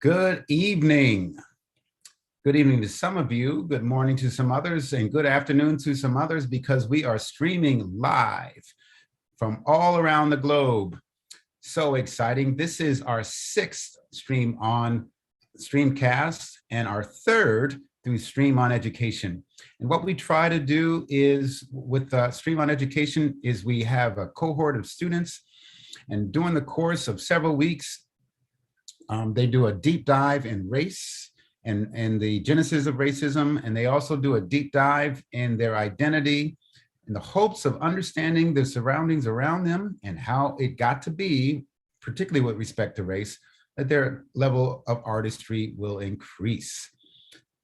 Good evening. Good evening to some of you, good morning to some others, and good afternoon to some others because we are streaming live from all around the globe. So exciting. This is our sixth stream on Streamcast and our third through Stream on Education. And what we try to do is with Stream on Education is we have a cohort of students, and during the course of several weeks, they do a deep dive in race and the genesis of racism, and they also do a deep dive in their identity in the hopes of understanding the surroundings around them and how it got to be, particularly with respect to race, that their level of artistry will increase.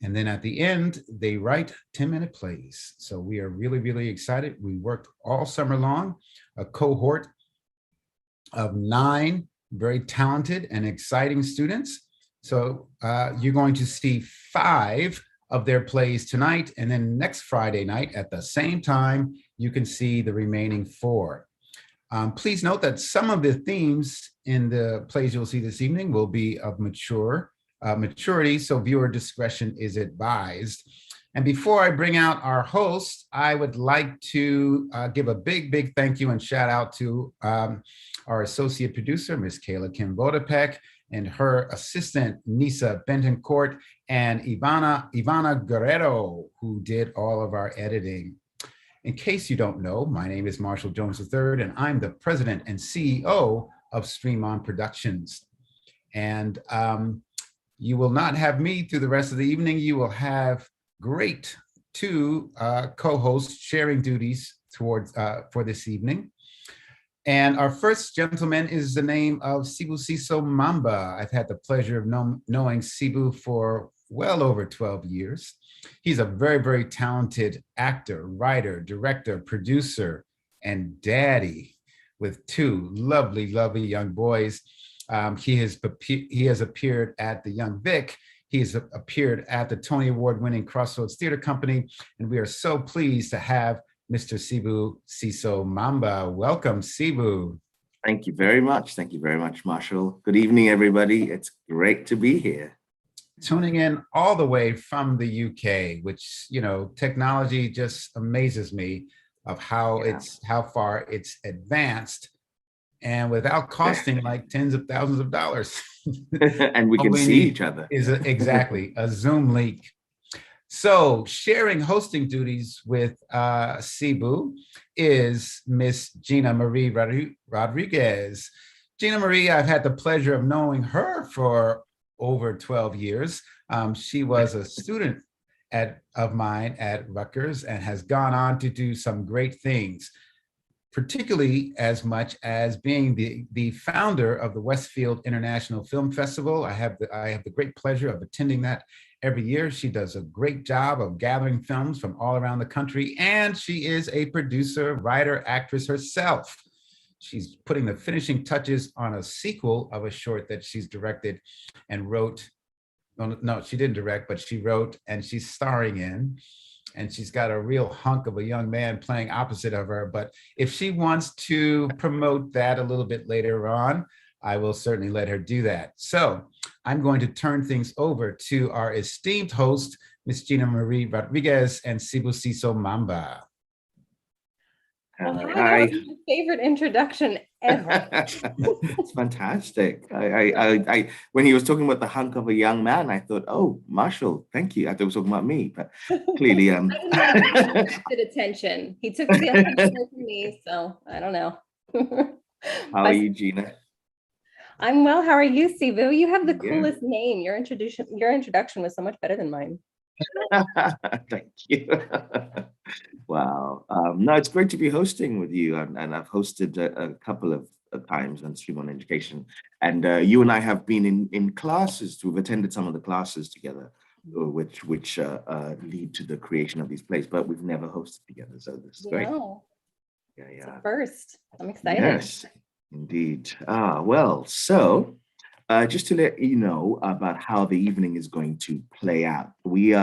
And then at the end, they write 10-minute plays. So we are really, really excited. We worked all summer long, a cohort of 9 very talented and exciting students. So you're going to see 5 of their plays tonight, and then next Friday night at the same time, you can see the remaining 4. Please note that some of the themes in the plays you'll see this evening will be of maturity, so viewer discretion is advised. And before I bring out our host, I would like to give a big thank you and shout out to our associate producer, Ms. Kayla Kim Vodopek, and her assistant, Nisa Bentoncourt, and Ivana Guerrero, who did all of our editing. In case you don't know, my name is Marshall Jones III, and I'm the president and CEO of Stream On Productions. And you will not have me through the rest of the evening. You will have great 2 co-hosts sharing duties towards for this evening. And our first gentleman is the name of Sibu Siso Mamba. I've had the pleasure of knowing Sibu for well over 12 years. He's a very talented actor, writer, director, producer, and daddy with 2 lovely young boys. He has appeared at the Young Vic. He's appeared at the Tony Award-winning Crossroads Theater Company, and we are so pleased to have Mr. Sibu Siso Mamba. Welcome, Sibu. Thank you very much. Thank you very much, Marshall. Good evening, everybody. It's great to be here. Tuning in all the way from the UK, which, you know, technology just amazes me of how far it's advanced, and without costing like tens of thousands of dollars. And we can see each other. Is exactly a Zoom link. So sharing hosting duties with Sibu is Miss Gina Marie Rodriguez. Gina Marie, I've had the pleasure of knowing her for over 12 years. She was a student of mine at Rutgers and has gone on to do some great things, particularly as much as being the founder of the Westfield International Film Festival. I have the great pleasure of attending that every year. She does a great job of gathering films from all around the country, and she is a producer, writer, actress herself. She's putting the finishing touches on a sequel of a short that she's directed and wrote. No, she didn't direct, but she wrote, and she's starring in. And she's got a real hunk of a young man playing opposite of her. But if she wants to promote that a little bit later on, I will certainly let her do that. So I'm going to turn things over to our esteemed host, Ms. Gina Marie Rodriguez and Sibu Siso Mamba. Well, hi. That was my favorite introduction ever. It's fantastic. I when he was talking about the hunk of a young man, I thought, oh, Marshall, thank you. I thought he was talking about me, but clearly, I didn't have undivided attention. He took the attention from me, so I don't know. How are you, Gina? I'm well. How are you, Sibu? You have the coolest name. Your introduction was so much better than mine. Thank you. Wow. No, it's great to be hosting with you, and I've hosted a couple of times on Stream On Education, and you and I have been in classes. We've attended some of the classes together, which lead to the creation of these plays, but we've never hosted together, so this is great. Yeah. First, I'm excited. Yes, indeed. Well, so just to let you know about how the evening is going to play out, we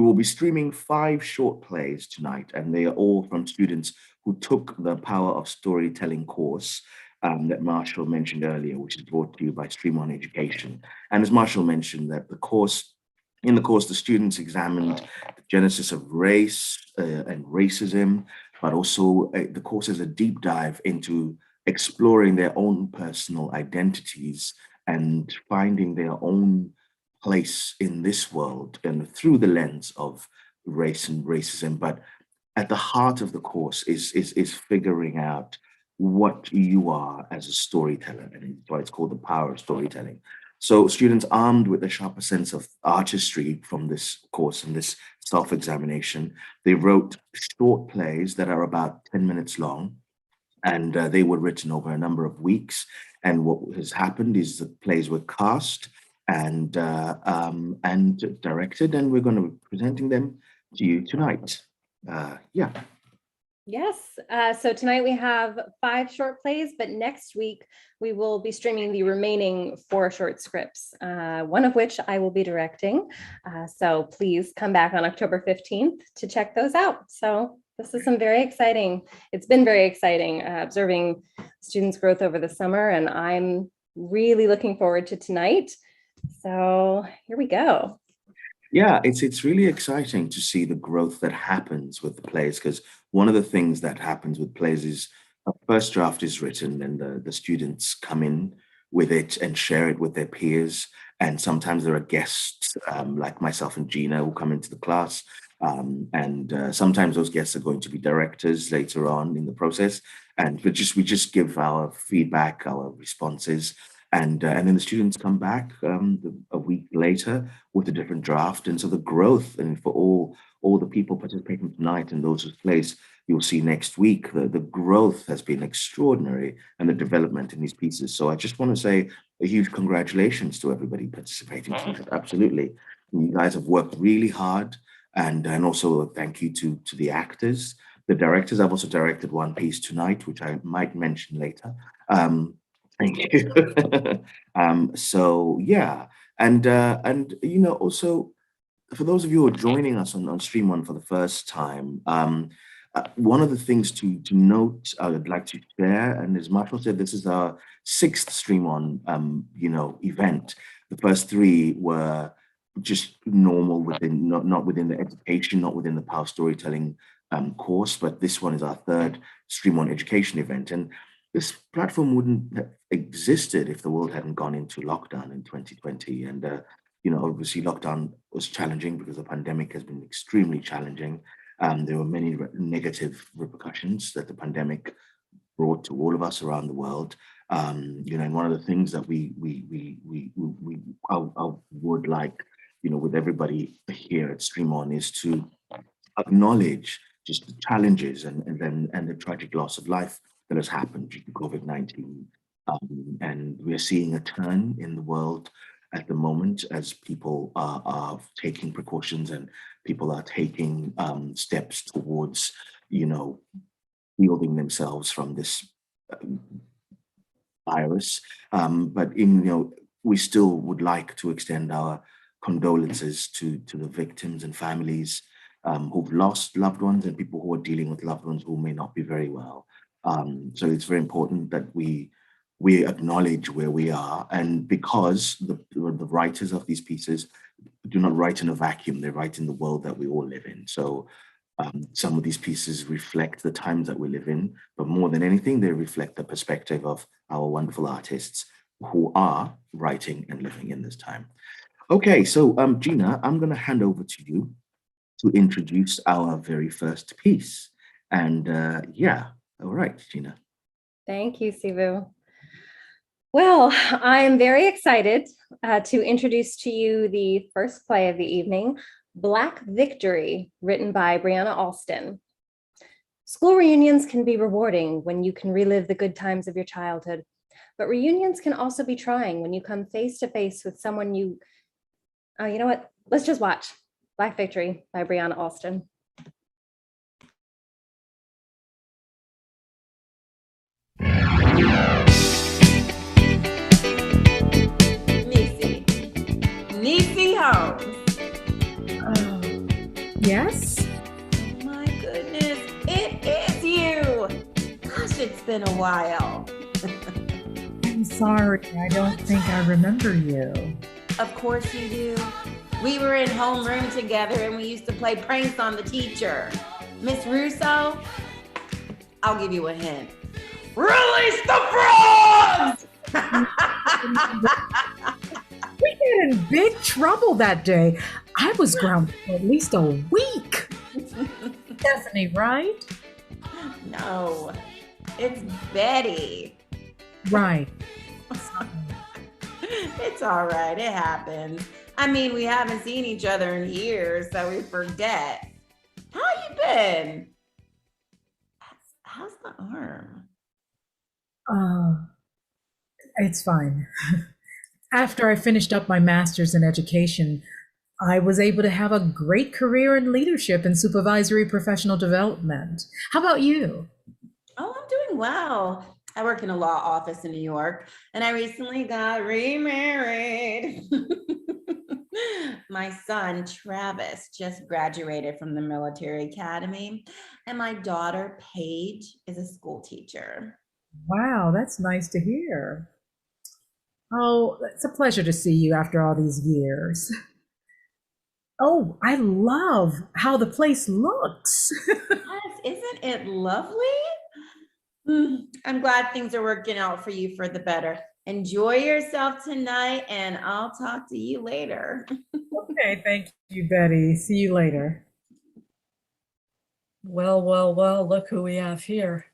will be streaming 5 short plays tonight, and they are all from students who took the Power of Storytelling course. that Marshall mentioned earlier, which is brought to you by Stream On Education. And as Marshall mentioned, that in the course, the students examined the genesis of race and racism, but also the course is a deep dive into exploring their own personal identities and finding their own place in this world and through the lens of race and racism. But at the heart of the course is figuring out what you are as a storyteller, and that's why it's called the power of storytelling. So students armed with a sharper sense of artistry from this course and this self-examination, they wrote short plays that are about 10 minutes long, and they were written over a number of weeks. And what has happened is the plays were cast and directed, and we're going to be presenting them to you tonight. Yeah. Yes. So tonight we have 5 short plays, but next week we will be streaming the remaining 4 short scripts, one of which I will be directing. So please come back on October 15th to check those out. So this is it's been very exciting observing students' growth over the summer, and I'm really looking forward to tonight. So here we go. Yeah, it's really exciting to see the growth that happens with the plays, because one of the things that happens with plays is a first draft is written and the students come in with it and share it with their peers. And sometimes there are guests like myself and Gina who come into the class. Sometimes those guests are going to be directors later on in the process. And we just give our feedback, our responses. And then the students come back a week later with a different draft. And so the growth, and for all the people participating tonight and those whose plays you'll see next week, the growth has been extraordinary, and the development in these pieces. So I just want to say a huge congratulations to everybody participating tonight. Absolutely. You guys have worked really hard. And also thank you to the actors, the directors. I've also directed one piece tonight, which I might mention later. Thank you. So yeah, and also for those of you who are joining us on Stream On for the first time, one of the things to note I would like to share, and as Marshall said, this is our 6th Stream On event. The first 3 were just normal within, not within the education, not within the power storytelling course, but this one is our 3rd Stream On education event. And this platform wouldn't have existed if the world hadn't gone into lockdown in 2020. And, obviously lockdown was challenging because the pandemic has been extremely challenging. There were many negative repercussions that the pandemic brought to all of us around the world. And one of the things that I would like, with everybody here at Stream On is to acknowledge just the challenges and the tragic loss of life that has happened due to COVID-19. And we're seeing a turn in the world at the moment as people are taking precautions and people are taking steps towards, shielding themselves from this virus. But we still would like to extend our condolences to the victims and families who've lost loved ones, and people who are dealing with loved ones who may not be very well. So it's very important that we acknowledge where we are, and because the writers of these pieces do not write in a vacuum, they write in the world that we all live in. So some of these pieces reflect the times that we live in, but more than anything, they reflect the perspective of our wonderful artists who are writing and living in this time. Okay, so Gina, I'm going to hand over to you to introduce our very first piece. And yeah, all right, Gina. Thank you, Sivu. Well, I'm very excited to introduce to you the first play of the evening, Black Victory, written by Brianna Alston. School reunions can be rewarding when you can relive the good times of your childhood, but reunions can also be trying when you come face to face with someone you know what? Let's just watch Black Victory by Brianna Alston. Niecy Holmes. Oh, yes? Oh my goodness, it is you. Gosh, it's been a while. Sorry, I don't think I remember you. Of course you do. We were in homeroom together and we used to play pranks on the teacher. Miss Russo, I'll give you a hint. Release the frogs! We got in big trouble that day. I was grounded for at least a week. Stephanie, right? No, it's Betty. Right. It's all right. It happens. I mean, we haven't seen each other in years, so we forget. How you been? How's the arm? It's fine. After I finished up my master's in education, I was able to have a great career in leadership and supervisory professional development. How about you? Oh, I'm doing well. I work in a law office in New York, and I recently got remarried. My son, Travis, just graduated from the military academy, and my daughter, Paige, is a school teacher. Wow, that's nice to hear. Oh, it's a pleasure to see you after all these years. Oh, I love how the place looks. Yes, isn't it lovely? I'm glad things are working out for you for the better. Enjoy yourself tonight, and I'll talk to you later. Okay, thank you, Betty. See you later. Well, well, well, look who we have here.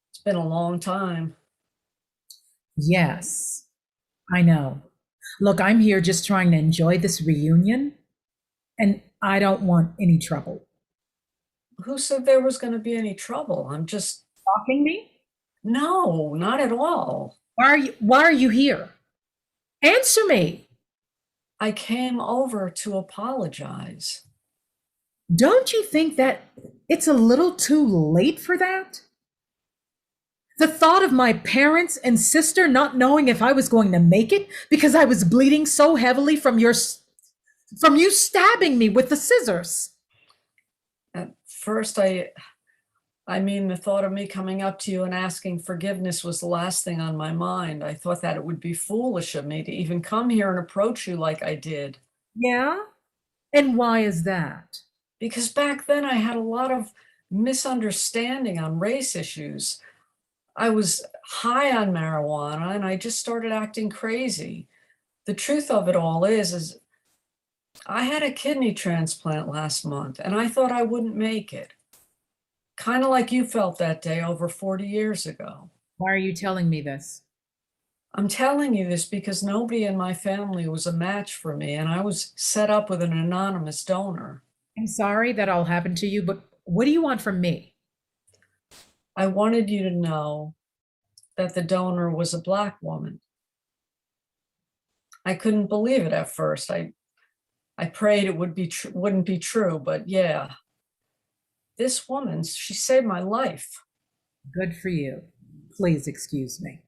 It's been a long time. Yes, I know. Look, I'm here just trying to enjoy this reunion, and I don't want any trouble. Who said there was going to be any trouble? I'm just, Stalking me? no, not at all. Why are you here? Answer me. I came over to apologize. Don't you think that it's a little too late for that? The thought of my parents and sister not knowing if I was going to make it because I was bleeding so heavily from you stabbing me with the scissors. At first, I mean, the thought of me coming up to you and asking forgiveness was the last thing on my mind. I thought that it would be foolish of me to even come here and approach you like I did. Yeah? And why is that? Because back then I had a lot of misunderstanding on race issues. I was high on marijuana and I just started acting crazy. The truth of it all is I had a kidney transplant last month and I thought I wouldn't make it. Kind of like you felt that day over 40 years ago. Why are you telling me this? I'm telling you this because nobody in my family was a match for me and I was set up with an anonymous donor. I'm sorry that all happened to you, but what do you want from me? I wanted you to know that the donor was a Black woman. I couldn't believe it at first. I prayed it wouldn't be true, but yeah. This woman, she saved my life. Good for you. Please excuse me.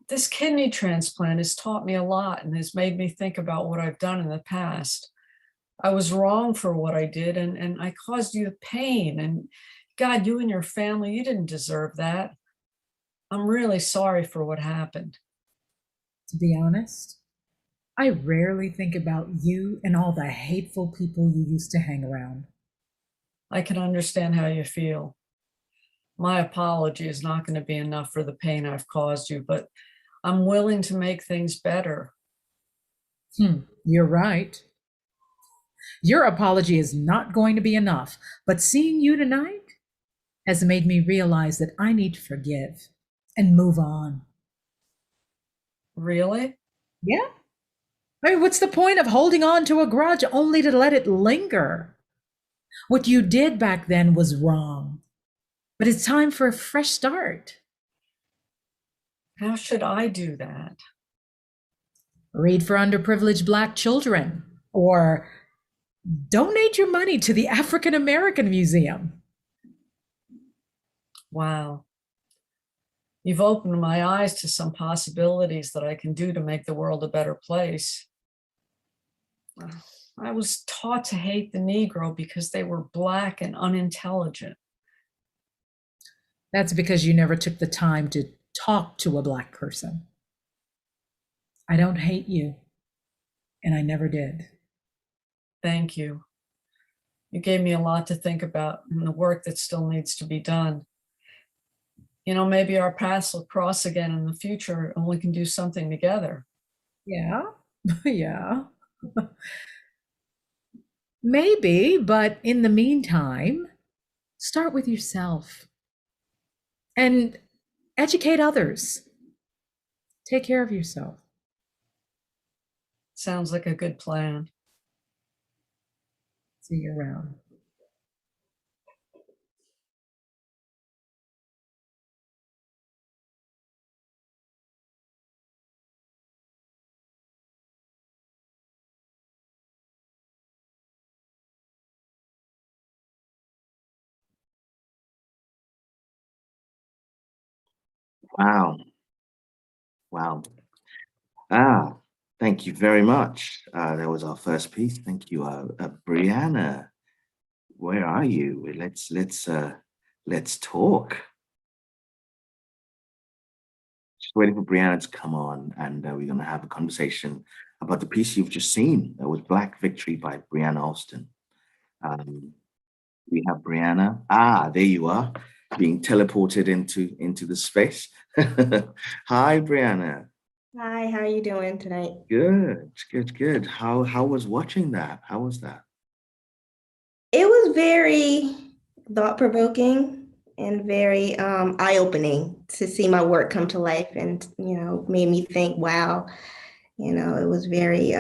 This kidney transplant has taught me a lot and has made me think about what I've done in the past. I was wrong for what I did and I caused you pain. And God, you and your family, you didn't deserve that. I'm really sorry for what happened. To be honest, I rarely think about you and all the hateful people you used to hang around. I can understand how you feel. My apology is not going to be enough for the pain I've caused you, but I'm willing to make things better. You're right. Your apology is not going to be enough, but seeing you tonight has made me realize that I need to forgive and move on. Really? Yeah. I mean, what's the point of holding on to a grudge only to let it linger? What you did back then was wrong, but it's time for a fresh start. How should I do that? Read for underprivileged Black children, or donate your money to the African American Museum. Wow. You've opened my eyes to some possibilities that I can do to make the world a better place. I was taught to hate the Negro because they were Black and unintelligent. That's because you never took the time to talk to a Black person. I don't hate you, and I never did. Thank you. You gave me a lot to think about and the work that still needs to be done. You know, maybe our paths will cross again in the future and we can do something together. Yeah, yeah. Maybe, but in the meantime, start with yourself and educate others. Take care of yourself. Sounds like a good plan. See you around. Wow. Wow. Thank you very much. That was our first piece. Thank you, Brianna. Where are you? Let's talk. Just waiting for Brianna to come on, and we're going to have a conversation about the piece you've just seen. That was Black Victory by Brianna Alston. We have Brianna. There you are, being teleported into the space. Hi, Brianna. Hi, how are you doing tonight? Good. How was watching that? How was that? It was very thought-provoking and very eye-opening to see my work come to life, and made me think, wow, it was very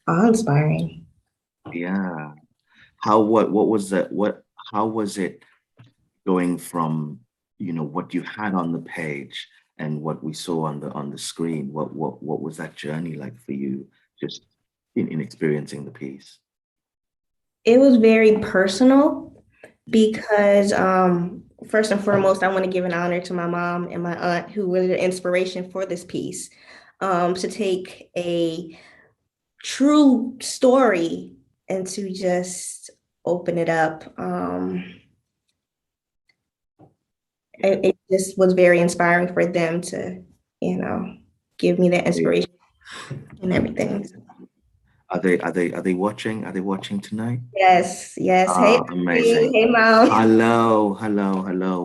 awe-inspiring. Yeah. How was it going from what you had on the page and what we saw on the screen? What was that journey like for you, just in experiencing the piece? It was very personal because first and foremost, I want to give an honor to my mom and my aunt, who were the inspiration for this piece, to take a true story and to just open it up. It just was very inspiring for them to, give me that inspiration and everything. Are they watching? Are they watching tonight? Yes. Hey, amazing. hey, Mom. Hello.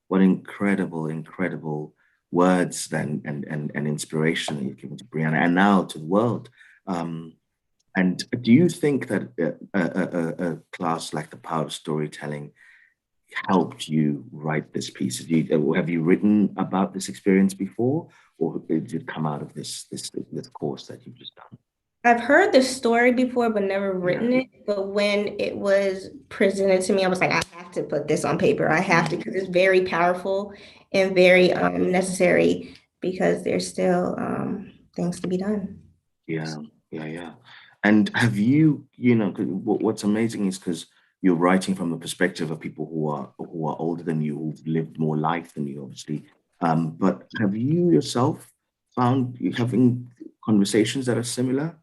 What incredible words then and inspiration that you've given to Brianna and now to the world. And do you think that a class like The Power of Storytelling helped you write this piece? Have you written about this experience before, or did it come out of this course that you've just done? I've heard the story before, but never written it. But when it was presented to me, I was like, I have to put this on paper. I have to, because it's very powerful and very necessary, because there's still things to be done. Yeah. And have you, what's amazing is because you're writing from the perspective of people who are older than you, who've lived more life than you, obviously. But have you yourself found you having conversations that are similar?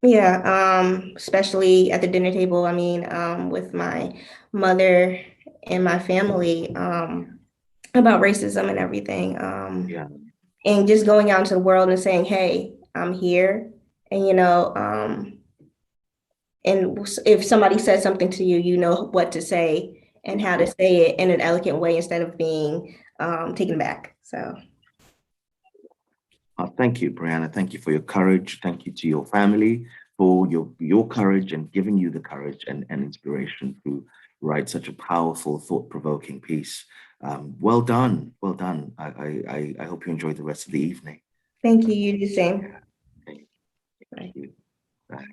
Yeah, especially at the dinner table. I mean, with my mother and my family, about racism and everything. Yeah. And just going out into the world and saying, hey, I'm here. And, and if somebody says something to you, you know what to say and how to say it in an elegant way instead of being taken back. So. Thank you, Brianna. Thank you for your courage. Thank you to your family for your courage and giving you the courage and inspiration to write such a powerful, thought-provoking piece. Well done. I hope you enjoy the rest of the evening. Thank you. You do the same. Thank you. Bye.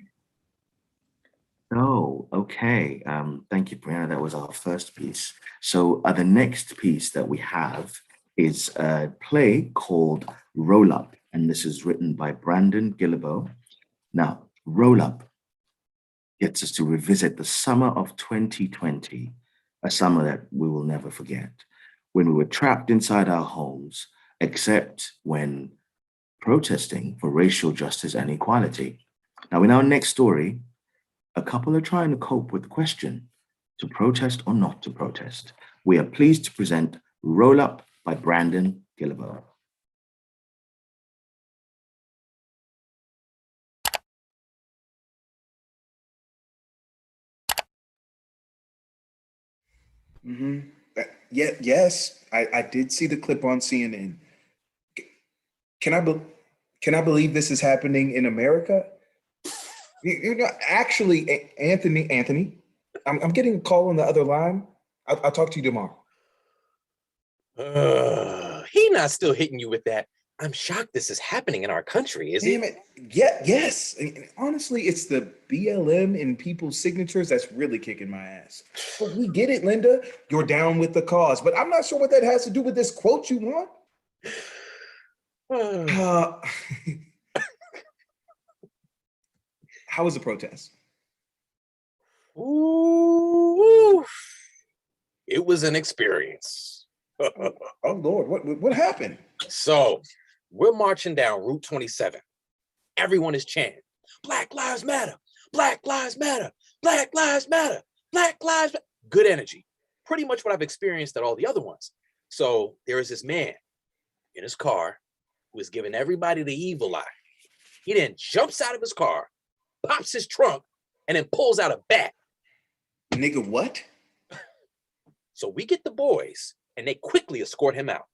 Oh, okay. Thank you, Brianna. That was our first piece. So the next piece that we have is a play called Roll Up, and this is written by Brandon Guillebeau. Now, Roll Up gets us to revisit the summer of 2020, a summer that we will never forget, when we were trapped inside our homes, except when protesting for racial justice and equality. Now, in our next story, a couple are trying to cope with the question, to protest or not to protest. we are pleased to present Roll Up by Brandon Gillibo. Yes, I did see the clip on CNN. Can I believe this is happening in America? Actually, Anthony, I'm getting a call on the other line. I'll talk to you tomorrow. He not still hitting you with that. I'm shocked this is happening in our country, is he? Damn it. Yeah, yes. And honestly, it's the BLM in people's signatures that's really kicking my ass. But we get it, Linda. You're down with the cause. But I'm not sure what that has to do with this quote you want. How was the protest? Ooh, it was an experience. Oh Lord, what happened? So we're marching down Route 27. Everyone is chanting, Black Lives Matter, Black Lives Matter, Black Lives Matter, Black Lives Matter. Good energy. Pretty much what I've experienced at all the other ones. So there is this man in his car who is giving everybody the evil eye. He then jumps out of his car, pops his trunk, and then pulls out a bat. Nigga, what? So we get the boys, and they quickly escort him out.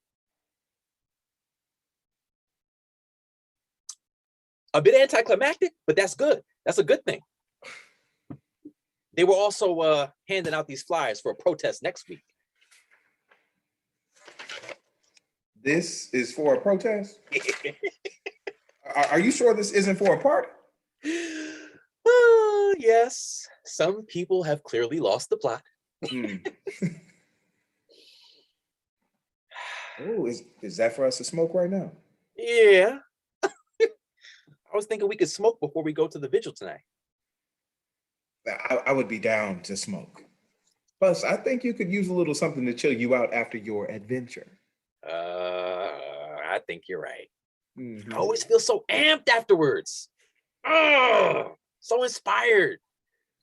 A bit anticlimactic, but that's good. That's a good thing. They were also handing out these flyers for a protest next week. This is for a protest? Are you sure this isn't for a party? Yes. Some people have clearly lost the plot. Oh, is that for us to smoke right now? Yeah. I was thinking we could smoke before we go to the vigil tonight. I would be down to smoke. Plus, I think you could use a little something to chill you out after your adventure. I think you're right. Mm-hmm. I always feel so amped afterwards. Oh, so inspired.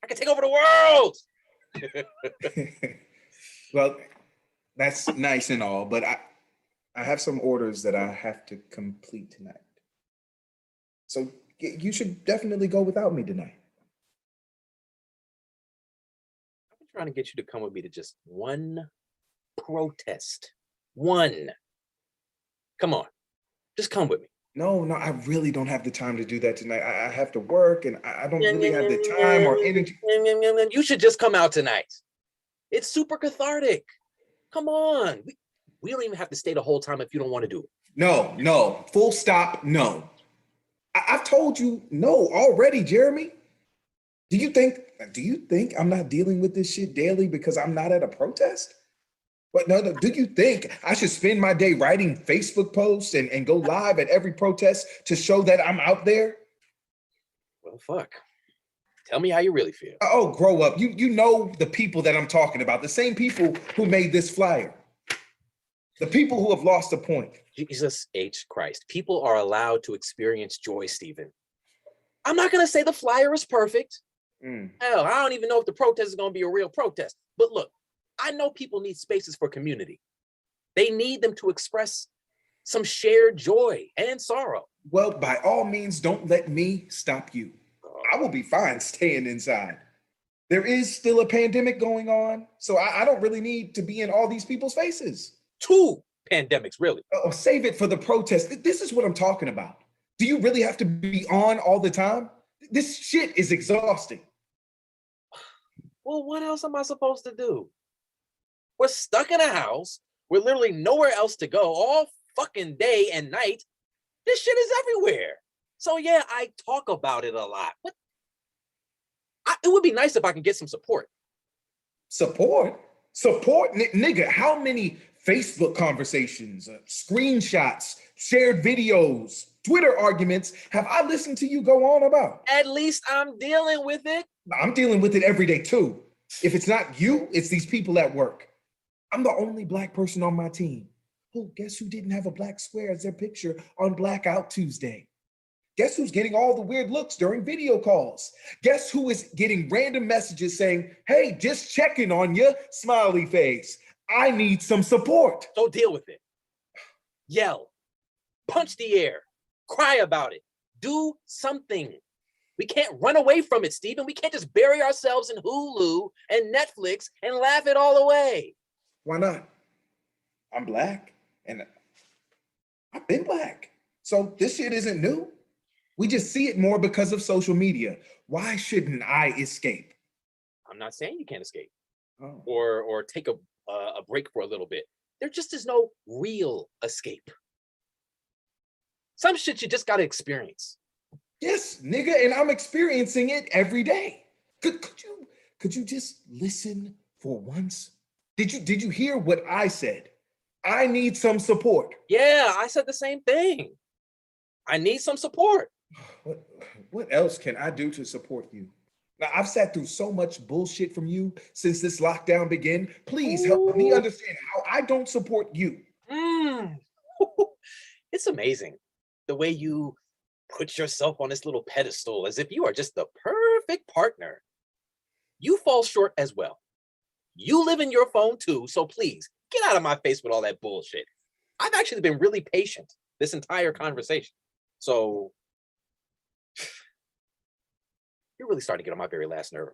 I can take over the world. Well, that's nice and all, but I have some orders that I have to complete tonight. So you should definitely go without me tonight. I've been trying to get you to come with me to just one protest. One. Come on, just come with me. No, I really don't have the time to do that tonight. I have to work and I don't really have the time or energy. You should just come out tonight. It's super cathartic. Come on. We don't even have to stay the whole time if you don't want to do it. No, full stop, no. I've told you no already, Jeremy. Do you think I'm not dealing with this shit daily because I'm not at a protest? But no, do you think I should spend my day writing Facebook posts and go live at every protest to show that I'm out there? Well, fuck. Tell me how you really feel. Oh, grow up. You know the people that I'm talking about, the same people who made this flyer. The people who have lost the point. Jesus H. Christ. People are allowed to experience joy, Stephen. I'm not going to say the flyer is perfect. Hell, I don't even know if the protest is going to be a real protest. But look, I know people need spaces for community. They need them to express some shared joy and sorrow. Well, by all means, don't let me stop you. I will be fine staying inside. There is still a pandemic going on, so I don't really need to be in all these people's faces. 2 pandemics, really. Oh, save it for the protest. This is what I'm talking about. Do you really have to be on all the time? This shit is exhausting. Well, what else am I supposed to do? We're stuck in a house. We're literally nowhere else to go all fucking day and night. This shit is everywhere. So yeah, I talk about it a lot. It would be nice if I can get some support. Support? Nigga, how many Facebook conversations, screenshots, shared videos, Twitter arguments have I listened to you go on about? At least I'm dealing with it. I'm dealing with it every day too. If it's not you, it's these people at work. I'm the only Black person on my team. Oh, guess who didn't have a black square as their picture on Blackout Tuesday? Guess who's getting all the weird looks during video calls? Guess who is getting random messages saying, hey, just checking on you, smiley face. I need some support. So deal with it. Yell, punch the air, cry about it, do something. We can't run away from it, Stephen. We can't just bury ourselves in Hulu and Netflix and laugh it all away. Why not? I'm Black and I've been Black. So this shit isn't new. We just see it more because of social media. Why shouldn't I escape? I'm not saying you can't escape Oh. or take a break for a little bit. There just is no real escape. Some shit you just gotta experience. Yes, nigga, and I'm experiencing it every day. Could you just listen for once? Did you hear what I said? I need some support. Yeah, I said the same thing. I need some support. What else can I do to support you? Now, I've sat through so much bullshit from you since this lockdown began. Please help me understand how I don't support you. It's amazing the way you put yourself on this little pedestal as if you are just the perfect partner. You fall short as well. You live in your phone too, so please get out of my face with all that bullshit. I've actually been really patient this entire conversation. So you're really starting to get on my very last nerve.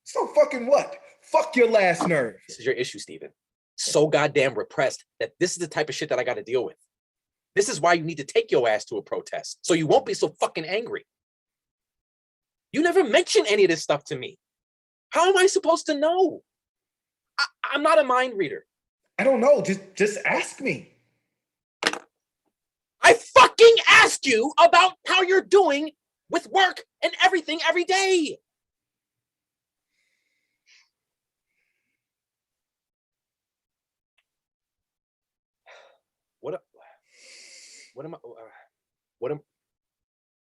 So fucking what? Fuck your last nerve. This is your issue, Stephen. So goddamn repressed that this is the type of shit that I got to deal with. This is why you need to take your ass to a protest, so you won't be so fucking angry. You never mention any of this stuff to me. How am I supposed to know? I'm not a mind reader. I don't know. Just ask me. I fucking ask you about how you're doing with work and everything every day.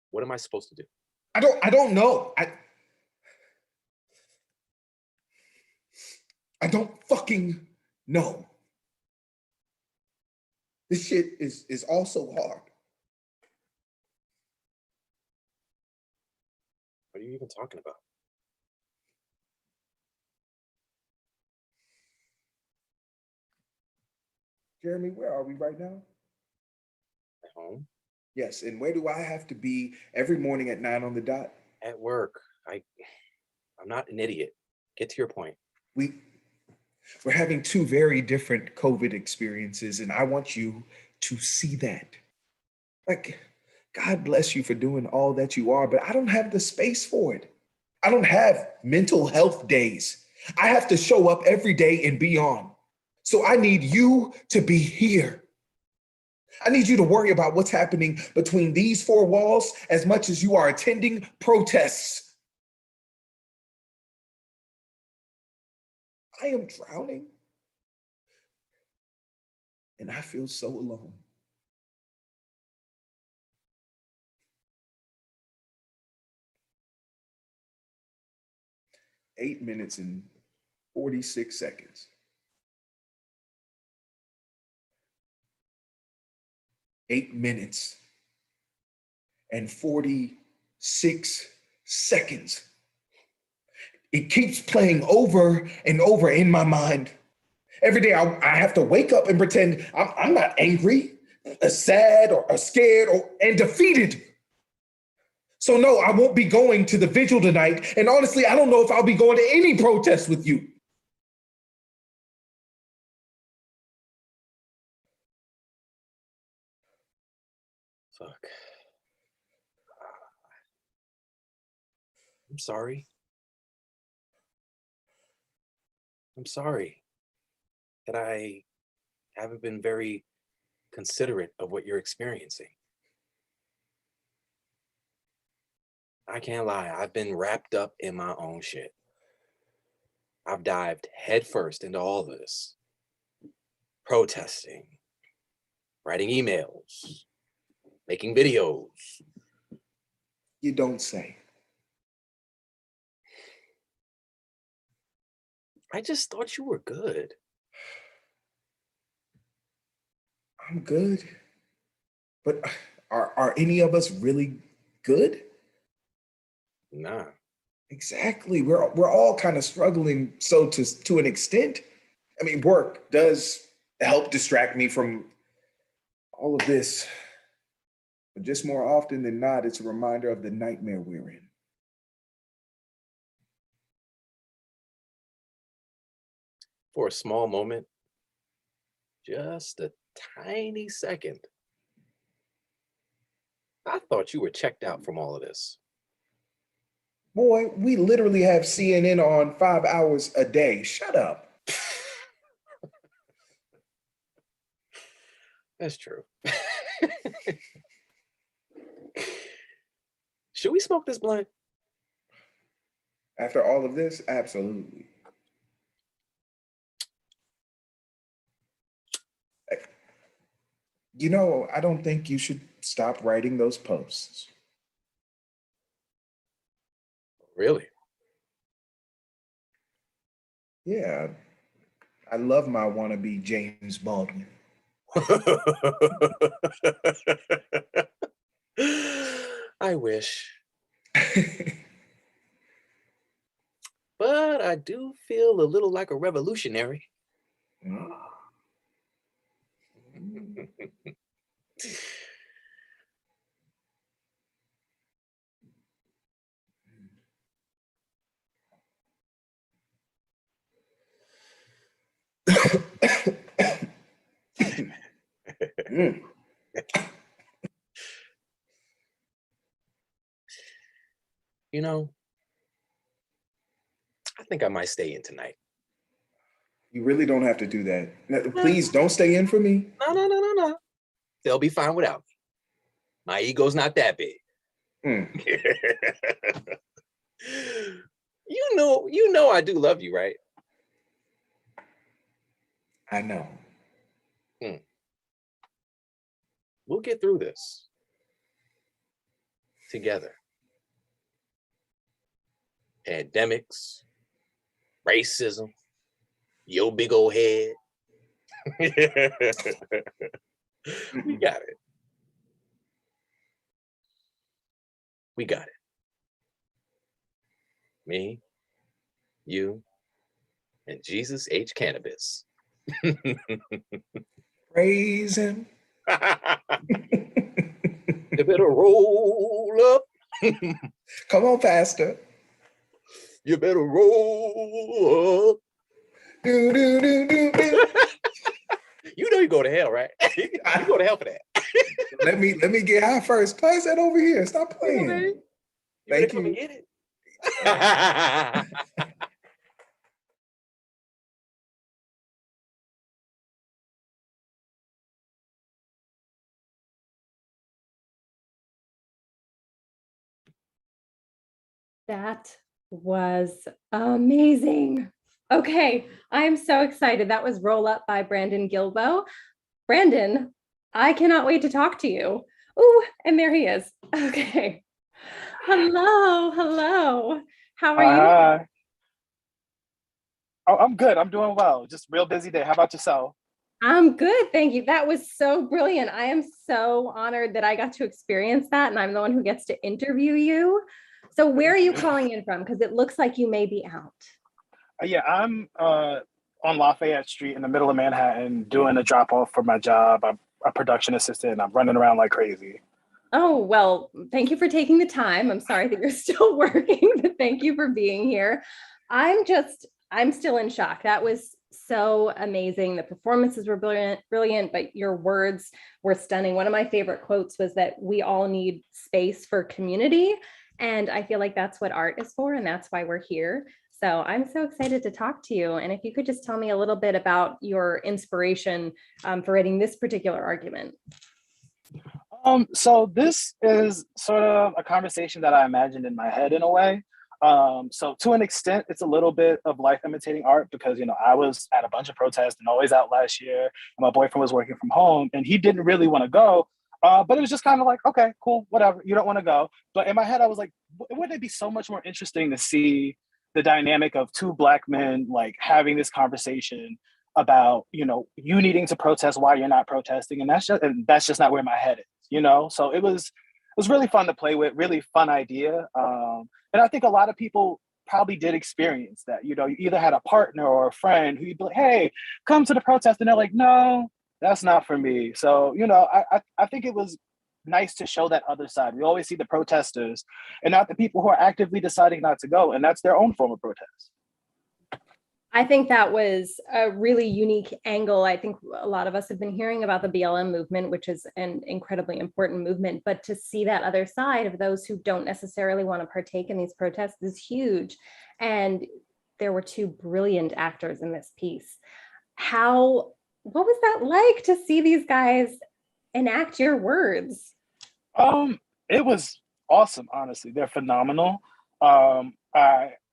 What am I supposed to do? I don't know. I don't fucking know. This shit is also hard. What are you even talking about? Jeremy, where are we right now? At home? Yes, and where do I have to be every morning at 9 on the dot? At work. I'm not an idiot. Get to your point. We're having two very different COVID experiences, and I want you to see that. Like, God bless you for doing all that you are, but I don't have the space for it. I don't have mental health days. I have to show up every day and be on. So I need you to be here. I need you to worry about what's happening between these four walls as much as you are attending protests. I am drowning, and I feel so alone. Eight minutes and 46 seconds. 8 minutes and 46 seconds. It keeps playing over and over in my mind. Every day I have to wake up and pretend I'm not angry, sad, or scared, and defeated. So no, I won't be going to the vigil tonight. And honestly, I don't know if I'll be going to any protest with you. Fuck. I'm sorry. I'm sorry that I haven't been very considerate of what you're experiencing. I can't lie, I've been wrapped up in my own shit. I've dived headfirst into all this. Protesting, writing emails, making videos. You don't say. I just thought you were good. I'm good. But are any of us really good? Nah. Exactly. We're all kind of struggling, so to an extent. I mean, work does help distract me from all of this. But just more often than not, it's a reminder of the nightmare we're in. For a small moment, just a tiny second, I thought you were checked out from all of this. Boy, we literally have CNN on 5 hours a day. Shut up. That's true. Should we smoke this blunt? After all of this, absolutely. You know, I don't think you should stop writing those posts. Really? Yeah, I love my wannabe James Baldwin. I wish. But I do feel a little like a revolutionary. Mm. You know, I think I might stay in tonight. You really don't have to do that. Now, please don't stay in for me. No. They'll be fine without me. My ego's not that big. Mm. You know I do love you, right? I know. We'll get through this together. Pandemics, racism, your big old head. We got it. We got it. Me, you, and Jesus H. Cannabis. Praise him. You better roll up. Come on, Pastor. You better roll up. Do, do, do, do, do. You know you go to hell, right? You go to hell for that. Let me get high first. Pass that over here. Stop playing. You Thank come you. and get it. That was amazing. Okay, I'm so excited. That was Roll Up by Brandon Gilbo. Brandon, I cannot wait to talk to you. Oh, and there he is. Okay. Hello. How are you? Hi. Oh, I'm good. I'm doing well. Just real busy day. How about yourself? I'm good, thank you. That was so brilliant. I am so honored that I got to experience that, and I'm the one who gets to interview you. So where are you calling in from? Because it looks like you may be out. Yeah, I'm on Lafayette Street in the middle of Manhattan doing a drop off for my job. I'm a production assistant. I'm running around like crazy. Oh, well, thank you for taking the time. I'm sorry that you're still working, but thank you for being here. I'm still in shock. That was so amazing. The performances were brilliant, but your words were stunning. One of my favorite quotes was that we all need space for community. And I feel like that's what art is for, and that's why we're here. So I'm so excited to talk to you. And if you could just tell me a little bit about your inspiration for writing this particular argument. So this is sort of a conversation that I imagined in my head in a way. So to an extent, it's a little bit of life imitating art because, I was at a bunch of protests and always out last year. And my boyfriend was working from home and he didn't really want to go. But it was just kind of like, okay, cool, whatever. You don't want to go. But in my head, I was like, wouldn't it be so much more interesting to see the dynamic of two Black men like having this conversation about, you needing to protest while you're not protesting. And that's just not where my head is, So it was really fun to play with, really fun idea. And I think a lot of people probably did experience that. You either had a partner or a friend who you'd be like, hey, come to the protest. And they're like, no, that's not for me. So, I think it was nice to show that other side. We always see the protesters and not the people who are actively deciding not to go. And that's their own form of protest. I think that was a really unique angle. I think a lot of us have been hearing about the BLM movement, which is an incredibly important movement, but to see that other side of those who don't necessarily want to partake in these protests is huge. And there were two brilliant actors in this piece. What was that like to see these guys enact your words? It was awesome, honestly. They're phenomenal.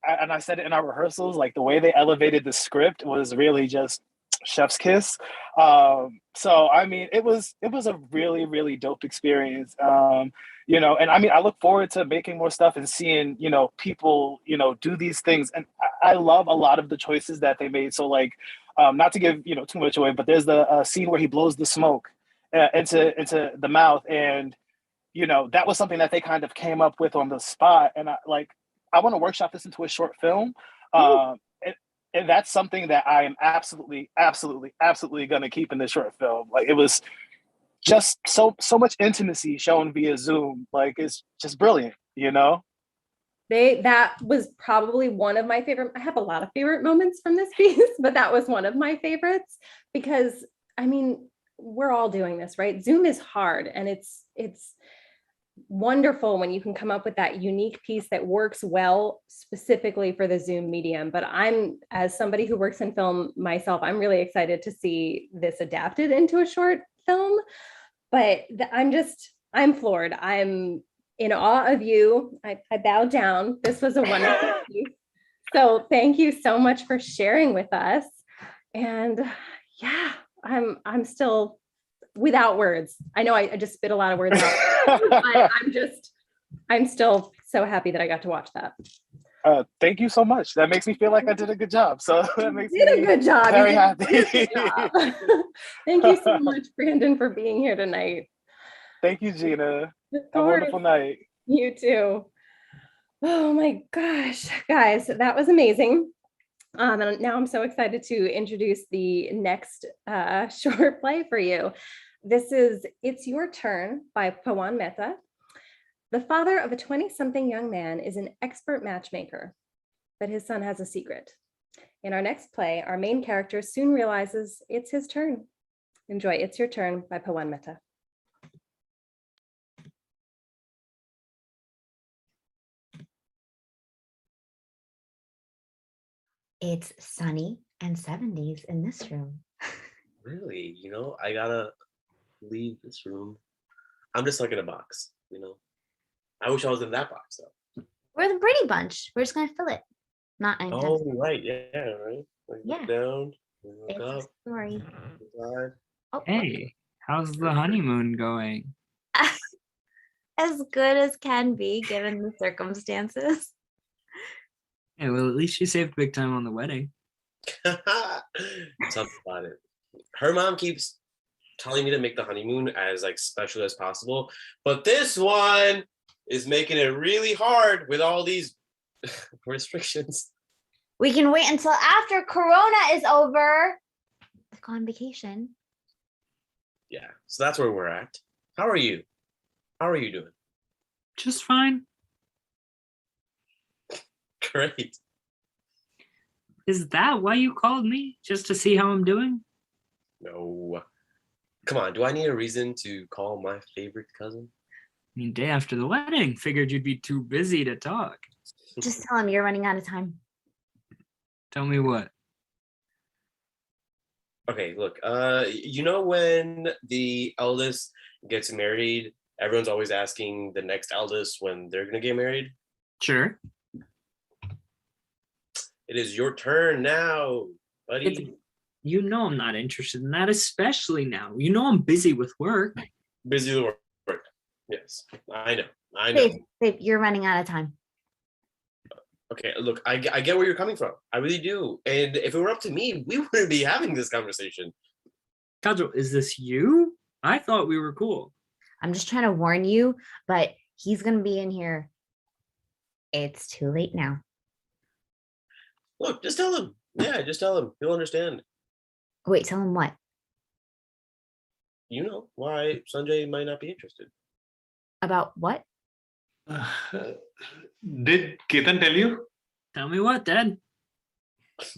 I said it in our rehearsals, like the way they elevated the script was really just chef's kiss. So I mean, it was a really, really dope experience. And I mean, I look forward to making more stuff and seeing, people, do these things. And I love a lot of the choices that they made. So like, not to give, too much away, but there's the scene where he blows the smoke into the mouth. And, that was something that they kind of came up with on the spot. And I want to workshop this into a short film. And that's something that I am absolutely going to keep in this short film. Like, it was just so much intimacy shown via Zoom. Like, it's just brilliant, That was probably one of my favorite. I have a lot of favorite moments from this piece, but that was one of my favorites because, I mean, we're all doing this, right? Zoom is hard, and it's wonderful when you can come up with that unique piece that works well specifically for the Zoom medium. But as somebody who works in film myself, I'm really excited to see this adapted into a short film. But I'm floored. I'm in awe of you. I bow down. This was a wonderful piece. So thank you so much for sharing with us. And yeah, I'm still without words. I know I just spit a lot of words out. I'm still so happy that I got to watch that. Thank you so much. That makes me feel like I did a good job. So that makes you did a good job. Very happy. Thank you so much, Brandon, for being here tonight. Thank you, Gina. Have a wonderful night. You too. Oh my gosh, guys, that was amazing. And now I'm so excited to introduce the next short play for you. This is It's Your Turn by Pawan Mehta. The father of a 20-something young man is an expert matchmaker, but his son has a secret. In our next play, our main character soon realizes it's his turn. Enjoy It's Your Turn by Pawan Mehta. It's sunny and 70s in this room. Really? I gotta leave this room. I'm just stuck in a box, I wish I was in that box though. We're the Brady Bunch. We're just gonna fill it. Not anytime. Oh, right, yeah, right. Yeah. Look down, look It's up. a story. Side. Oh, Hey, how's the honeymoon going? as good as can be given the circumstances. Hey, well, at least she saved big time on the wedding. Tell me about it. Her mom keeps telling me to make the honeymoon as special as possible, but this one is making it really hard with all these restrictions. We can wait until after Corona is over. Let's go on vacation. Yeah, so that's where we're at. How are you? How are you doing? Just fine. Great. Is that why you called me? Just to see how I'm doing? No. Come on, do I need a reason to call my favorite cousin? I mean, day after the wedding, figured you'd be too busy to talk. Just tell him you're running out of time. Tell me what? Okay, look, when the eldest gets married, everyone's always asking the next eldest when they're gonna get married. Sure. It is your turn now, buddy. I'm not interested in that, especially now. I'm busy with work. Busy with work. Yes, I know. Babe, you're running out of time. Okay, look, I get where you're coming from. I really do. And if it were up to me, we wouldn't be having this conversation. Kajo, is this you? I thought we were cool. I'm just trying to warn you, but he's going to be in here. It's too late now. Look, just tell him. Yeah, just tell him. He'll understand. Wait, tell him what? You know why Sanjay might not be interested. About what? Did Ketan tell you? Tell me what, Dad?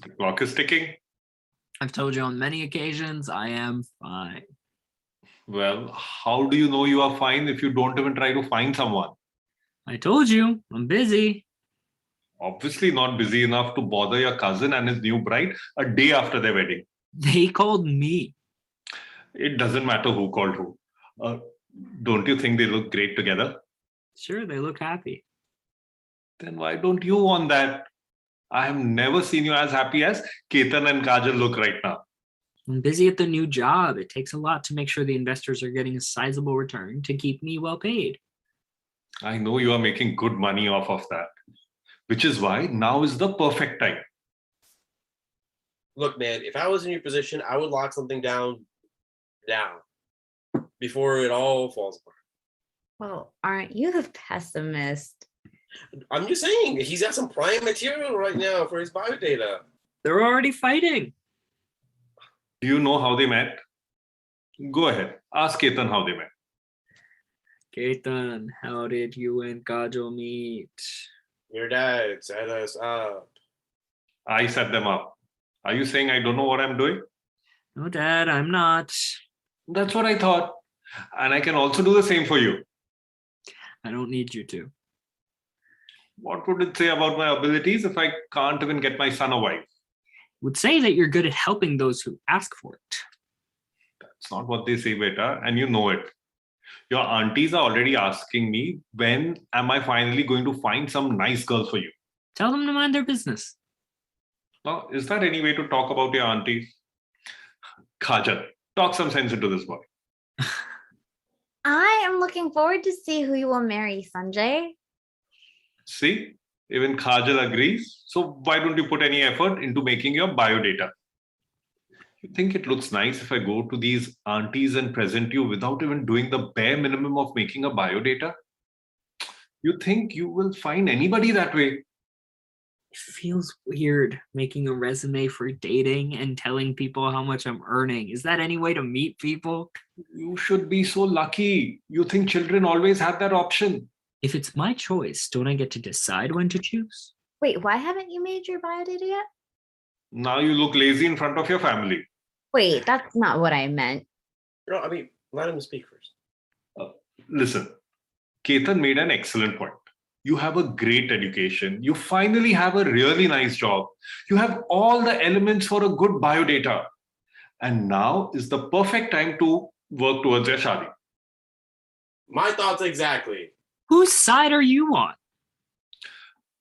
The clock is ticking. I've told you on many occasions I am fine. Well, how do you know you are fine if you don't even try to find someone? I told you, I'm busy. Obviously not busy enough to bother your cousin and his new bride a day after their wedding. They called me. It doesn't matter who called who. Don't you think they look great together? Sure, they look happy. Then why don't you want that? I have never seen you as happy as Ketan and Kajal look right now. I'm busy at the new job. It takes a lot to make sure the investors are getting a sizable return to keep me well paid. I know you are making good money off of that, which is why now is the perfect time. Look, man, if I was in your position, I would lock something down before it all falls apart. Well, aren't you the pessimist? I'm just saying, he's got some prime material right now for his biodata. They're already fighting. Do you know how they met? Go ahead. Ask Ketan how they met. Ketan, how did you and Kajal meet? Your dad set us up. I set them up. Are you saying I don't know what I'm doing? No, Dad, I'm not. That's what I thought. And I can also do the same for you. I don't need you to. What would it say about my abilities if I can't even get my son a wife? It would say that you're good at helping those who ask for it. That's not what they say, beta, and you know it. Your aunties are already asking me, when am I finally going to find some nice girl for you? Tell them to mind their business. Now, is that any way to talk about your aunties? Kajal, talk some sense into this boy. I am looking forward to see who you will marry, Sanjay. See, even Kajal agrees. So why don't you put any effort into making your biodata? You think it looks nice if I go to these aunties and present you without even doing the bare minimum of making a biodata? You think you will find anybody that way? It feels weird making a resume for dating and telling people how much I'm earning. Is that any way to meet people? You should be so lucky. You think children always have that option. If it's my choice, don't I get to decide when to choose? Wait, why haven't you made your biodata yet? Now you look lazy in front of your family. Wait, that's not what I meant. No, I mean, let him speak first. Listen, Ketan made an excellent point. You have a great education. You finally have a really nice job. You have all the elements for a good biodata. And now is the perfect time to work towards your shadi. My thoughts exactly. Whose side are you on?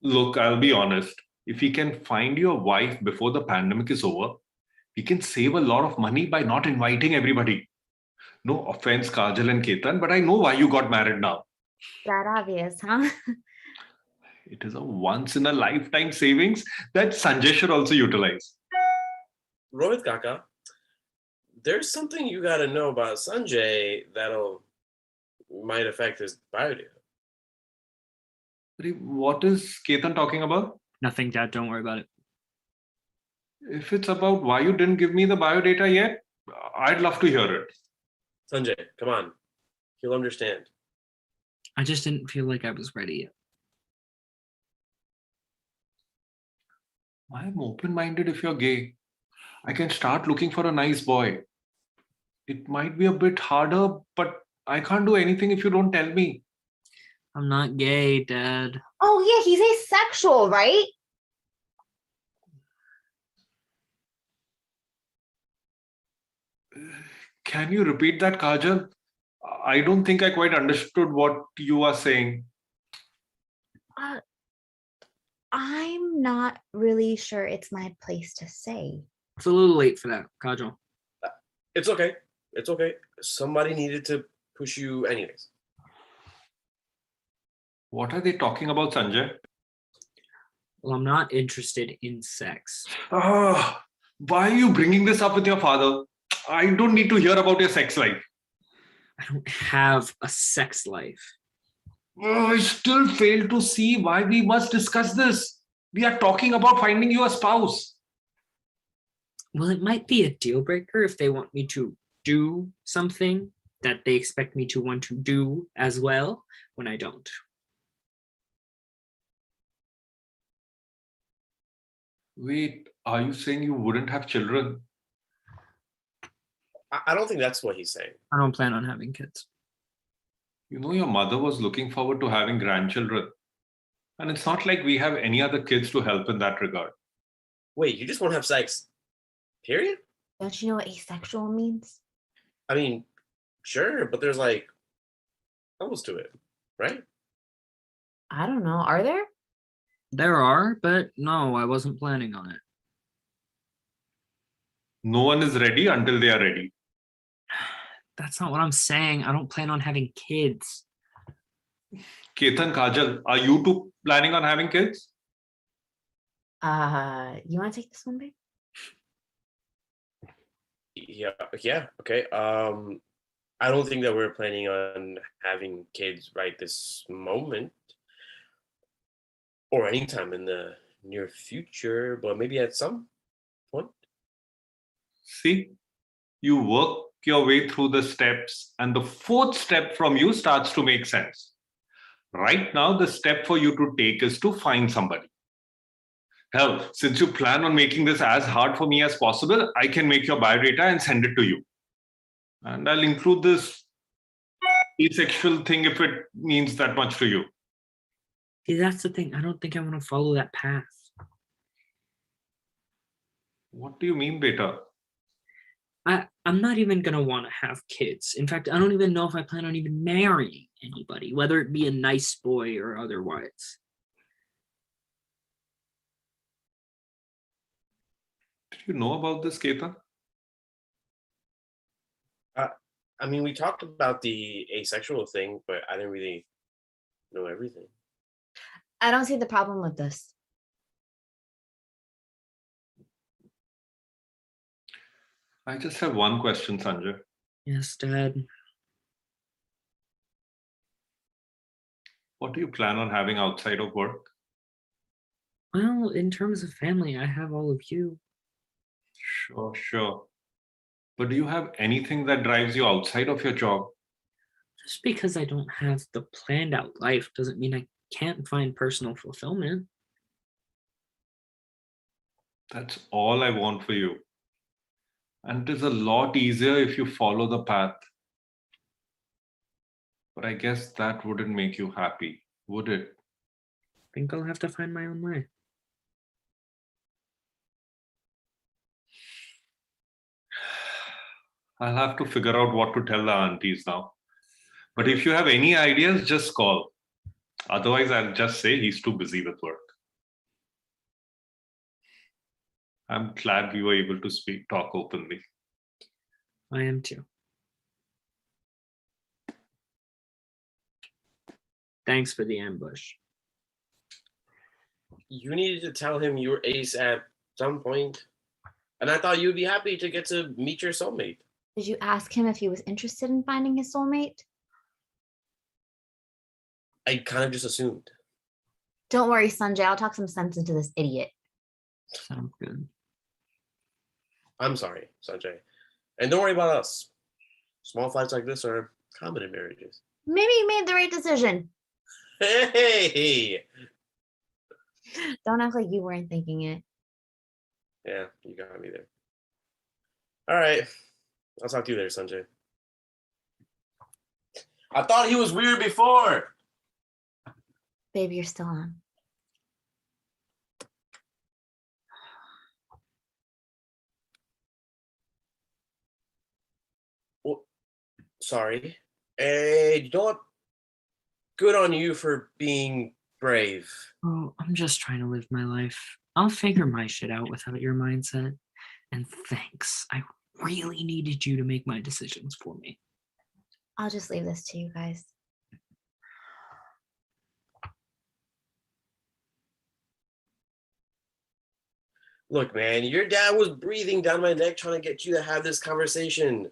Look, I'll be honest. If we can find you a wife before the pandemic is over, we can save a lot of money by not inviting everybody. No offense, Kajal and Ketan, but I know why you got married now. That obvious, huh? It is a once-in-a-lifetime savings that Sanjay should also utilize. Rohit Kaka, there's something you got to know about Sanjay might affect his biodata. What is Ketan talking about? Nothing, Dad. Don't worry about it. If it's about why you didn't give me the biodata yet, I'd love to hear it. Sanjay, come on. He'll understand. I just didn't feel like I was ready yet. I'm open-minded if you're gay. I can start looking for a nice boy. It might be a bit harder, but I can't do anything if you don't tell me. I'm not gay, Dad. Oh, yeah, he's asexual, right? Can you repeat that, Kajal? I don't think I quite understood what you are saying. I'm not really sure it's my place to say. It's a little late for that, Kajal. It's okay. It's okay. Somebody needed to push you anyways. What are they talking about, Sanjay? Well, I'm not interested in sex. Why are you bringing this up with your father? I don't need to hear about your sex life. I don't have a sex life. I still fail to see why we must discuss this. We are talking about finding you a spouse. Well, it might be a deal breaker if they want me to do something that they expect me to want to do as well when I don't. Wait, are you saying you wouldn't have children? I don't think that's what he's saying. I don't plan on having kids. You know, your mother was looking forward to having grandchildren. And it's not like we have any other kids to help in that regard. Wait, you just want to have sex, period? Don't you know what asexual means? I mean, sure, but there's like levels to it, right? I don't know. Are there? There are, but no, I wasn't planning on it. No one is ready until they are ready. That's not what I'm saying. I don't plan on having kids. Ketan, Kajal, are you two planning on having kids? You want to take this one, babe? Yeah, okay. I don't think that we're planning on having kids right this moment or anytime in the near future, but maybe at some point. See, you work your way through the steps, and the fourth step from you starts to make sense. Right now, the step for you to take is to find somebody. Hell, since you plan on making this as hard for me as possible, I can make your biodata and send it to you. And I'll include this asexual thing if it means that much to you. See, that's the thing. I don't think I want to follow that path. What do you mean, beta? I'm not even going to want to have kids. In fact, I don't even know if I plan on even marrying anybody, whether it be a nice boy or otherwise. Did you know about this, Ketan? I mean, we talked about the asexual thing, but I didn't really know everything. I don't see the problem with this. I just have one question, Sanjay. Yes, Dad. What do you plan on having outside of work? Well, in terms of family, I have all of you. Sure. But do you have anything that drives you outside of your job? Just because I don't have the planned out life doesn't mean I can't find personal fulfillment. That's all I want for you. And it is a lot easier if you follow the path. But I guess that wouldn't make you happy, would it? I think I'll have to find my own way. I'll have to figure out what to tell the aunties now. But if you have any ideas, just call. Otherwise, I'll just say he's too busy with work. I'm glad we were able to talk openly. I am too. Thanks for the ambush. You needed to tell him you were ace at some point. And I thought you'd be happy to get to meet your soulmate. Did you ask him if he was interested in finding his soulmate? I kind of just assumed. Don't worry, Sanjay. I'll talk some sense into this idiot. Sounds good. I'm sorry, Sanjay. And don't worry about us. Small fights like this are common in marriages. Maybe you made the right decision. Hey! Don't act like you weren't thinking it. Yeah, you got me there. All right. I'll talk to you later, Sanjay. I thought he was weird before. Babe, you're still on. Well, sorry. Hey, you know what? Good on you for being brave. Oh, I'm just trying to live my life. I'll figure my shit out without your mindset. And thanks. I really needed you to make my decisions for me. I'll just leave this to you guys. Look, man, your dad was breathing down my neck trying to get you to have this conversation.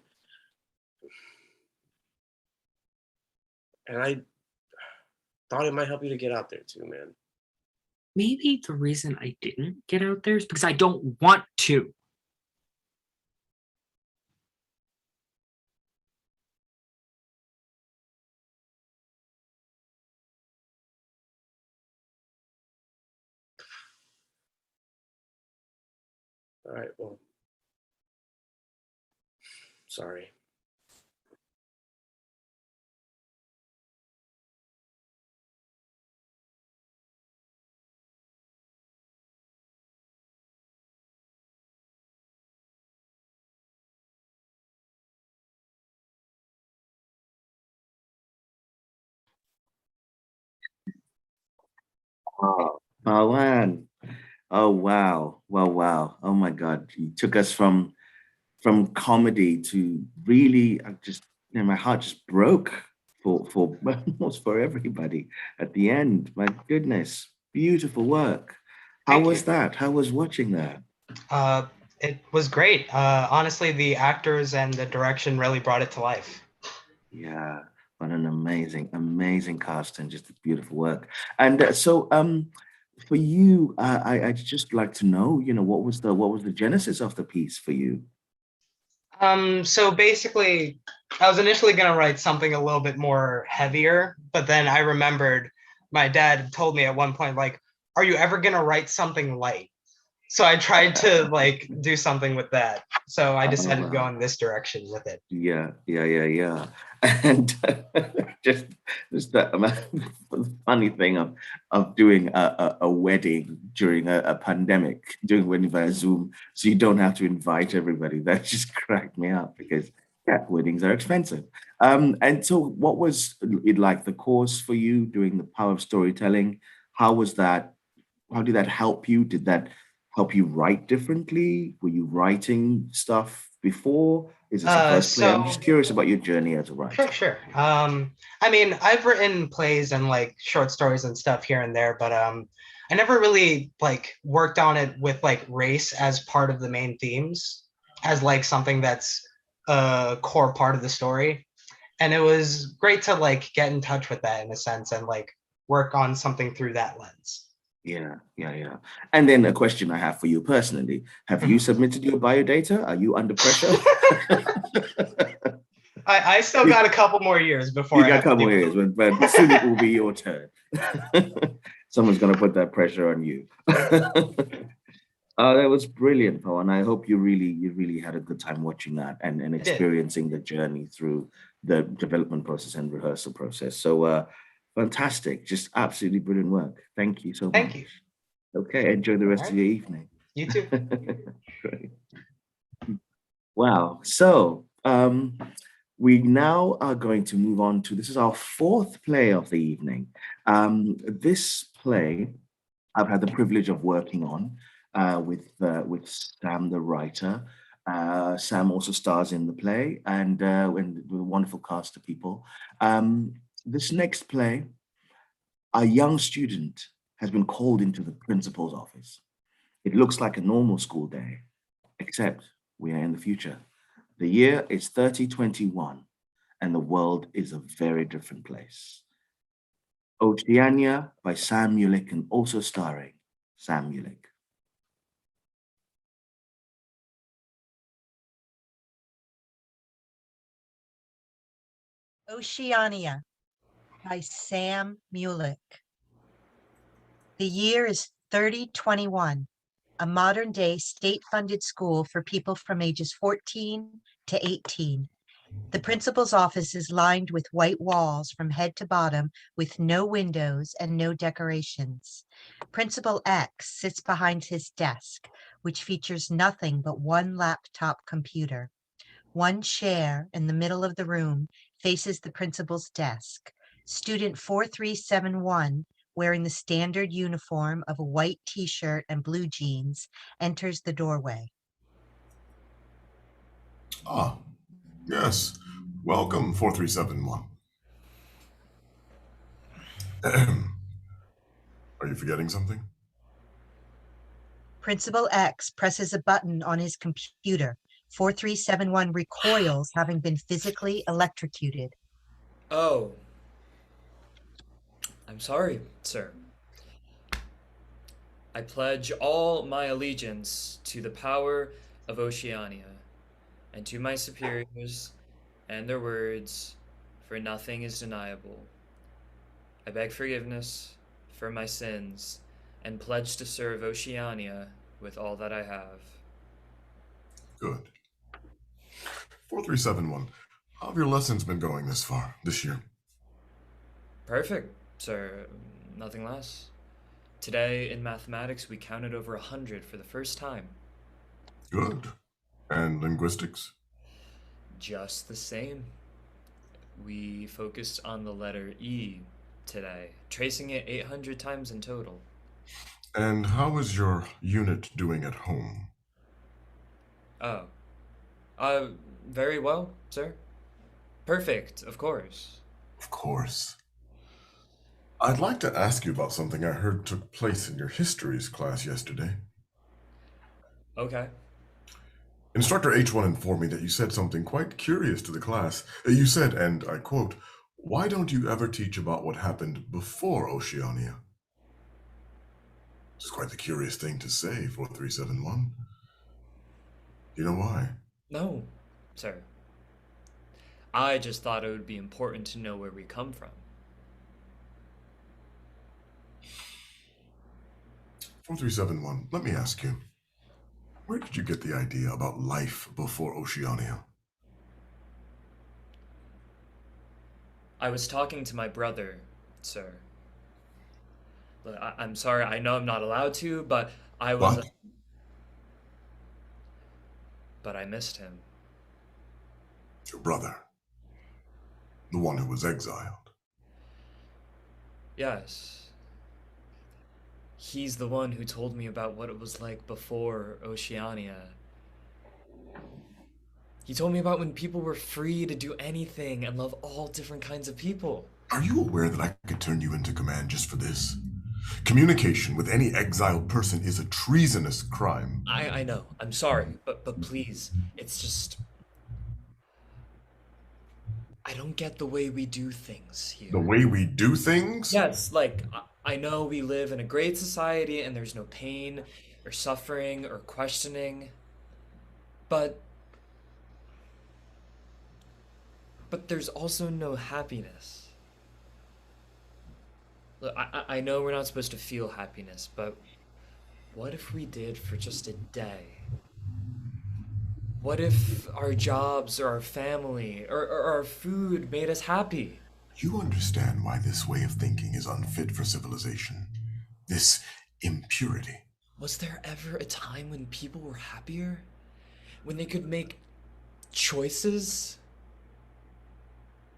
And I thought it might help you to get out there too, man. maybe the reason I didn't get out there is because I don't want to. All right, well, sorry. Oh, man. Oh wow. Wow. Oh my God. You took us from comedy to really my heart just broke for almost for everybody at the end. My goodness. Beautiful work. How Thank was you. that? How was watching that? It was great. Honestly, the actors and the direction really brought it to life. Yeah, what an amazing cast and just beautiful work. And for you, I'd just like to know, what was the genesis of the piece for you? So basically, I was initially going to write something a little bit more heavier, but then I remembered my dad told me at one point, like, are you ever going to write something light? So I tried to like do something with that. So I decided to go in this direction with it. Yeah. And just the funny thing of doing a wedding during a pandemic, doing wedding via Zoom, so you don't have to invite everybody. That just cracked me up because weddings are expensive. And so what was it like the course for you doing the power of storytelling? How was that? How did that help you? Did that help you write differently? Were you writing stuff before? Is this the first play? I'm just curious about your journey as a writer. Sure. I mean, I've written plays and like short stories and stuff here and there, but I never really like worked on it with like race as part of the main themes, as like something that's a core part of the story. And it was great to like get in touch with that in a sense and like work on something through that lens. Yeah. And then a question I have for you personally: have you submitted your biodata? Are you under pressure? I still got a couple more years before You got a couple more years, but soon it will be your turn. Someone's gonna put that pressure on you. That was brilliant, Paul, and I hope you really had a good time watching that and experiencing the journey through the development process and rehearsal process. So fantastic, just absolutely brilliant work. Thank you so much. Thank you. Okay, enjoy the rest of your evening. You too. Great. Wow. So we now are going to move on to, this is our fourth play of the evening. This play I've had the privilege of working on with Sam, the writer. Sam also stars in the play and with a wonderful cast of people. This next play, a young student has been called into the principal's office. It looks like a normal school day, except we are in the future. The year is 3021, and the world is a very different place. Oceania by Sam Mulick and also starring Sam Mulick. Oceania by Sam Mulick. The year is 3021, a modern-day state-funded school for people from ages 14 to 18. The principal's office is lined with white walls from head to bottom with no windows and no decorations. Principal X sits behind his desk, which features nothing but one laptop computer. One chair in the middle of the room faces the principal's desk. Student 4371, wearing the standard uniform of a white t-shirt and blue jeans, enters the doorway. Ah, yes. Welcome, 4371. Are you forgetting something? Principal X presses a button on his computer. 4371 recoils, having been physically electrocuted. Oh. I'm sorry, sir. I pledge all my allegiance to the power of Oceania, and to my superiors and their words, for nothing is deniable. I beg forgiveness for my sins, and pledge to serve Oceania with all that I have. Good. 4371, how have your lessons been going this year? Perfect, sir. Nothing less. Today in mathematics, we counted over 100 for the first time. Good. And linguistics? Just the same. We focused on the letter E today, tracing it 800 times in total. And how is your unit doing at home? Oh. Very well, sir. Perfect, of course. Of course. I'd like to ask you about something I heard took place in your histories class yesterday. Okay. Instructor H1 informed me that you said something quite curious to the class. You said, and I quote, "Why don't you ever teach about what happened before Oceania?" It's quite the curious thing to say, 4371. Do you know why? No, sir. I just thought it would be important to know where we come from. 4371, let me ask you, where did you get the idea about life before Oceania? I was talking to my brother, sir. Look, I'm sorry, I know I'm not allowed to, but I was... What? But I missed him. Your brother. The one who was exiled. Yes. He's the one who told me about what it was like before Oceania. He told me about when people were free to do anything and love all different kinds of people. Are you aware that I could turn you into command just for this? Communication with any exiled person is a treasonous crime. I know. I'm sorry, but please, it's just... I don't get the way we do things here. The way we do things? Yes, like, I know we live in a great society and there's no pain or suffering or questioning, but there's also no happiness. Look, I know we're not supposed to feel happiness, but what if we did for just a day? What if our jobs or our family or our food made us happy? You understand why this way of thinking is unfit for civilization. This impurity. Was there ever a time when people were happier? When they could make choices?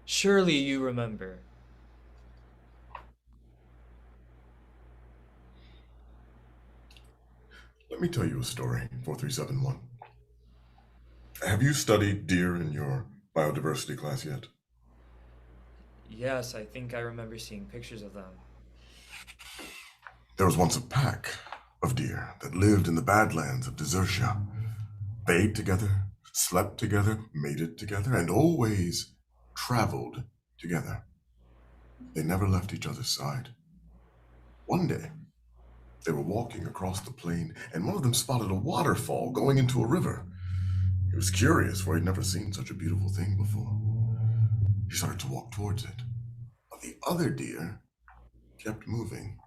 Surely you remember. Let me tell you a story, 4371. Have you studied deer in your biodiversity class yet? Yes, I think I remember seeing pictures of them. There was once a pack of deer that lived in the badlands of Desertia. They ate together, slept together, mated together, and always traveled together. They never left each other's side. One day, they were walking across the plain, and one of them spotted a waterfall going into a river. He was curious, for he'd never seen such a beautiful thing before. He started to walk towards it, but the other deer kept moving.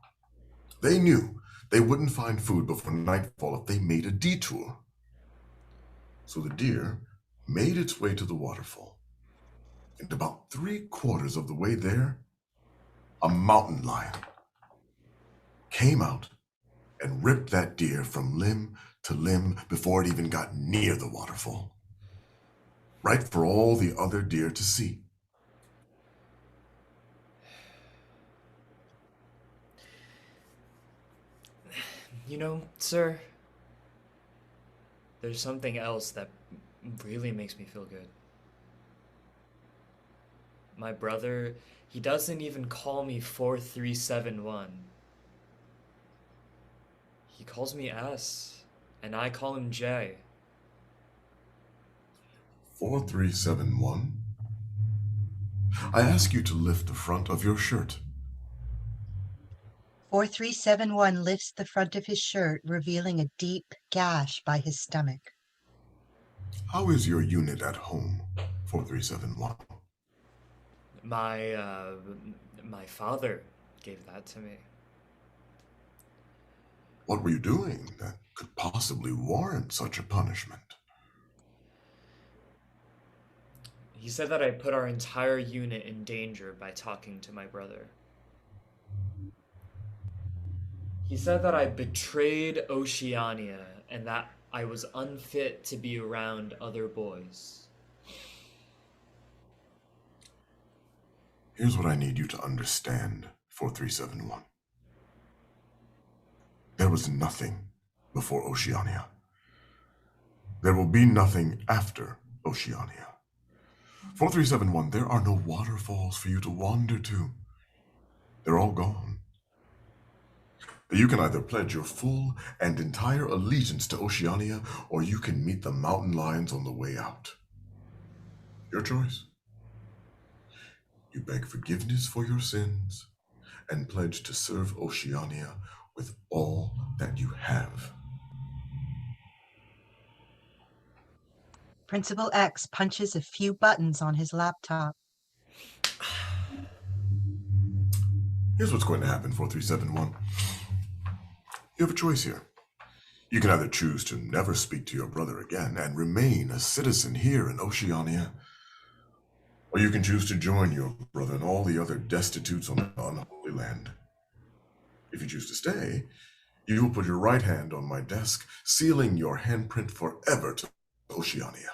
They knew they wouldn't find food before nightfall if they made a detour. So the deer made its way to the waterfall. And about 3/4 of the way there, a mountain lion came out and ripped that deer from limb to limb before it even got near the waterfall. Right for all the other deer to see. You know, sir, there's something else that really makes me feel good. My brother, he doesn't even call me 4371. He calls me S, and I call him J. 4371. I ask you to lift the front of your shirt. 4371 lifts the front of his shirt, revealing a deep gash by his stomach. How is your unit at home, 4371? My father gave that to me. What were you doing that could possibly warrant such a punishment? He said that I put our entire unit in danger by talking to my brother. He said that I betrayed Oceania and that I was unfit to be around other boys. Here's what I need you to understand, 4371. There was nothing before Oceania. There will be nothing after Oceania. 4371, there are no waterfalls for you to wander to. They're all gone. You can either pledge your full and entire allegiance to Oceania, or you can meet the mountain lions on the way out. Your choice. You beg forgiveness for your sins and pledge to serve Oceania with all that you have. Principal X punches a few buttons on his laptop. Here's what's going to happen, 4371. You have a choice here. You can either choose to never speak to your brother again and remain a citizen here in Oceania, or you can choose to join your brother and all the other destitutes on the unholy land. If you choose to stay, you will put your right hand on my desk, sealing your handprint forever to Oceania.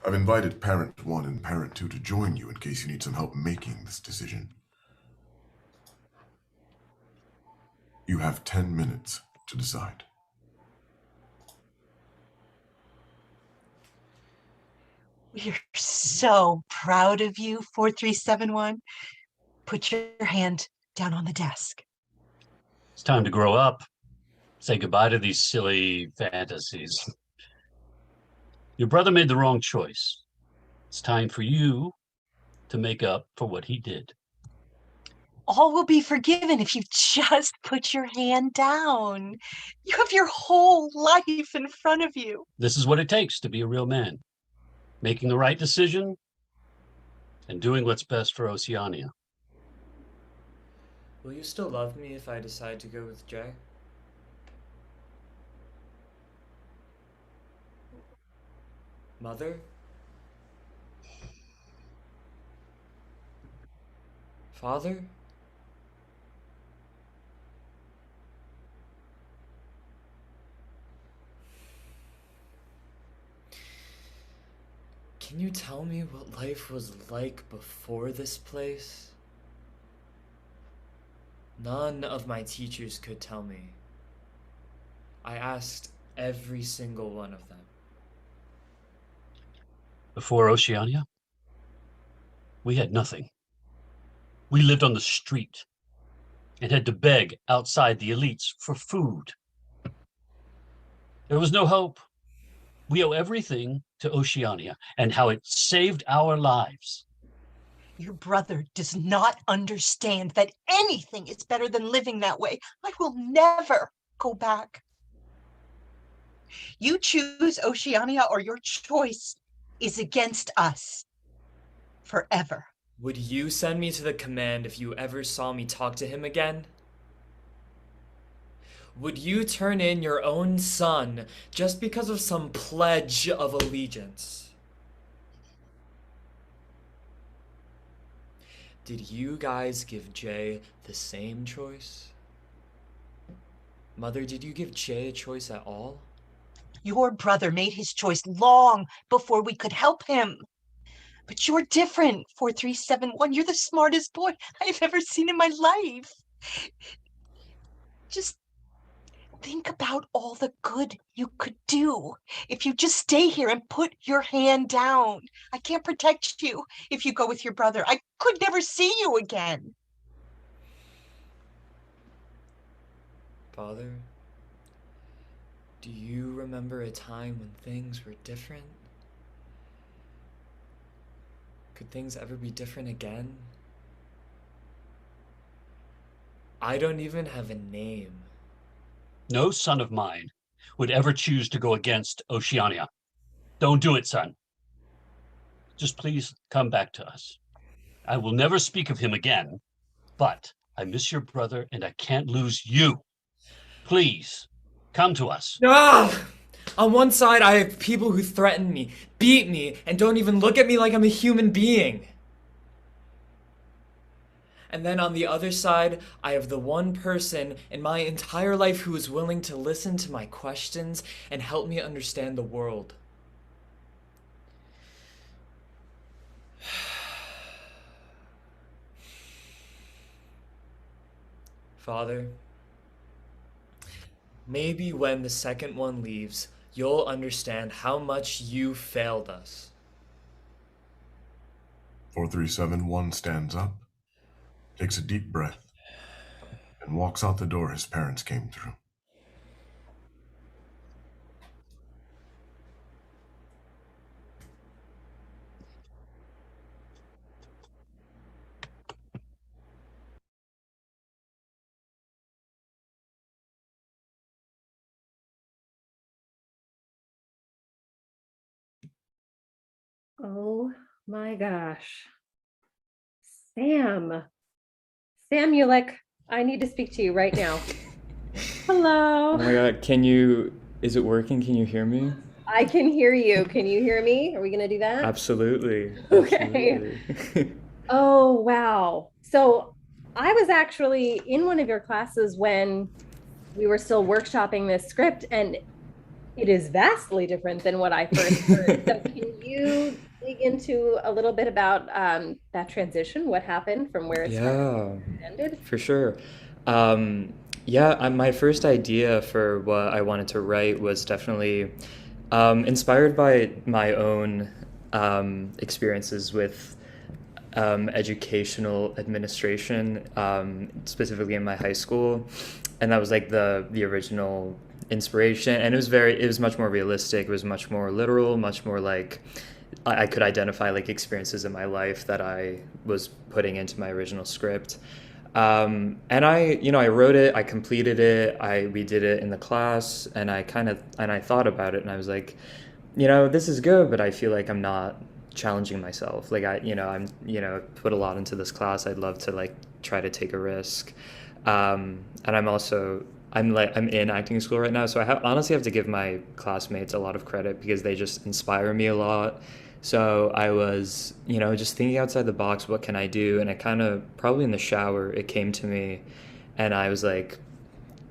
I've invited Parent 1 and Parent 2 to join you in case you need some help making this decision. You have 10 minutes to decide. We're so proud of you, 4371. Put your hand down on the desk. It's time to grow up. Say goodbye to these silly fantasies. Your brother made the wrong choice. It's time for you to make up for what he did. All will be forgiven if you just put your hand down. You have your whole life in front of you. This is what it takes to be a real man. Making the right decision and doing what's best for Oceania. Will you still love me if I decide to go with Jay? Mother? Father? Can you tell me what life was like before this place? None of my teachers could tell me. I asked every single one of them. Before Oceania, we had nothing. We lived on the street and had to beg outside the elites for food. There was no hope. We owe everything to Oceania and how it saved our lives. Your brother does not understand that anything is better than living that way. I will never go back. You choose Oceania or your choice is against us forever. Would you send me to the command if you ever saw me talk to him again? Would you turn in your own son just because of some pledge of allegiance? Did you guys give Jay the same choice? Mother, did you give Jay a choice at all? Your brother made his choice long before we could help him. But you're different, 4371. You're the smartest boy I've ever seen in my life. Just think about all the good you could do if you just stay here and put your hand down. I can't protect you if you go with your brother. I could never see you again. Father, do you remember a time when things were different? Could things ever be different again? I don't even have a name. No son of mine would ever choose to go against Oceania. Don't do it, son. Just please come back to us. I will never speak of him again, but I miss your brother and I can't lose you. Please, come to us. Ah! On one side, I have people who threaten me, beat me, and don't even look at me like I'm a human being. And then on the other side, I have the one person in my entire life who is willing to listen to my questions and help me understand the world. Father, maybe when the second one leaves, you'll understand how much you failed us. 4371 stands up, takes a deep breath, and walks out the door his parents came through. Oh my gosh. Sam. Sam Mulek, I need to speak to you right now. Hello. Oh my God, is it working? Can you hear me? I can hear you. Can you hear me? Are we going to do that? Absolutely. Okay. Absolutely. Oh, wow. So I was actually in one of your classes when we were still workshopping this script, and it is vastly different than what I first heard. So can you dig into a little bit about that transition? What happened from where it started Yeah, to where it ended? for sure. My first idea for what I wanted to write was definitely inspired by my own experiences with educational administration, specifically in my high school, and that was like the original inspiration. And it was much more realistic. It was much more literal, much more like I could identify like experiences in my life that I was putting into my original script. And I wrote it, I completed it, we did it in the class, and I thought about it, and I was like, this is good, but I feel like I'm not challenging myself. Like I'm put a lot into this class. I'd love to like try to take a risk. And I'm in acting school right now, so honestly have to give my classmates a lot of credit because they just inspire me a lot. So I was, just thinking outside the box, what can I do? And it kind of, probably in the shower, it came to me, and I was like,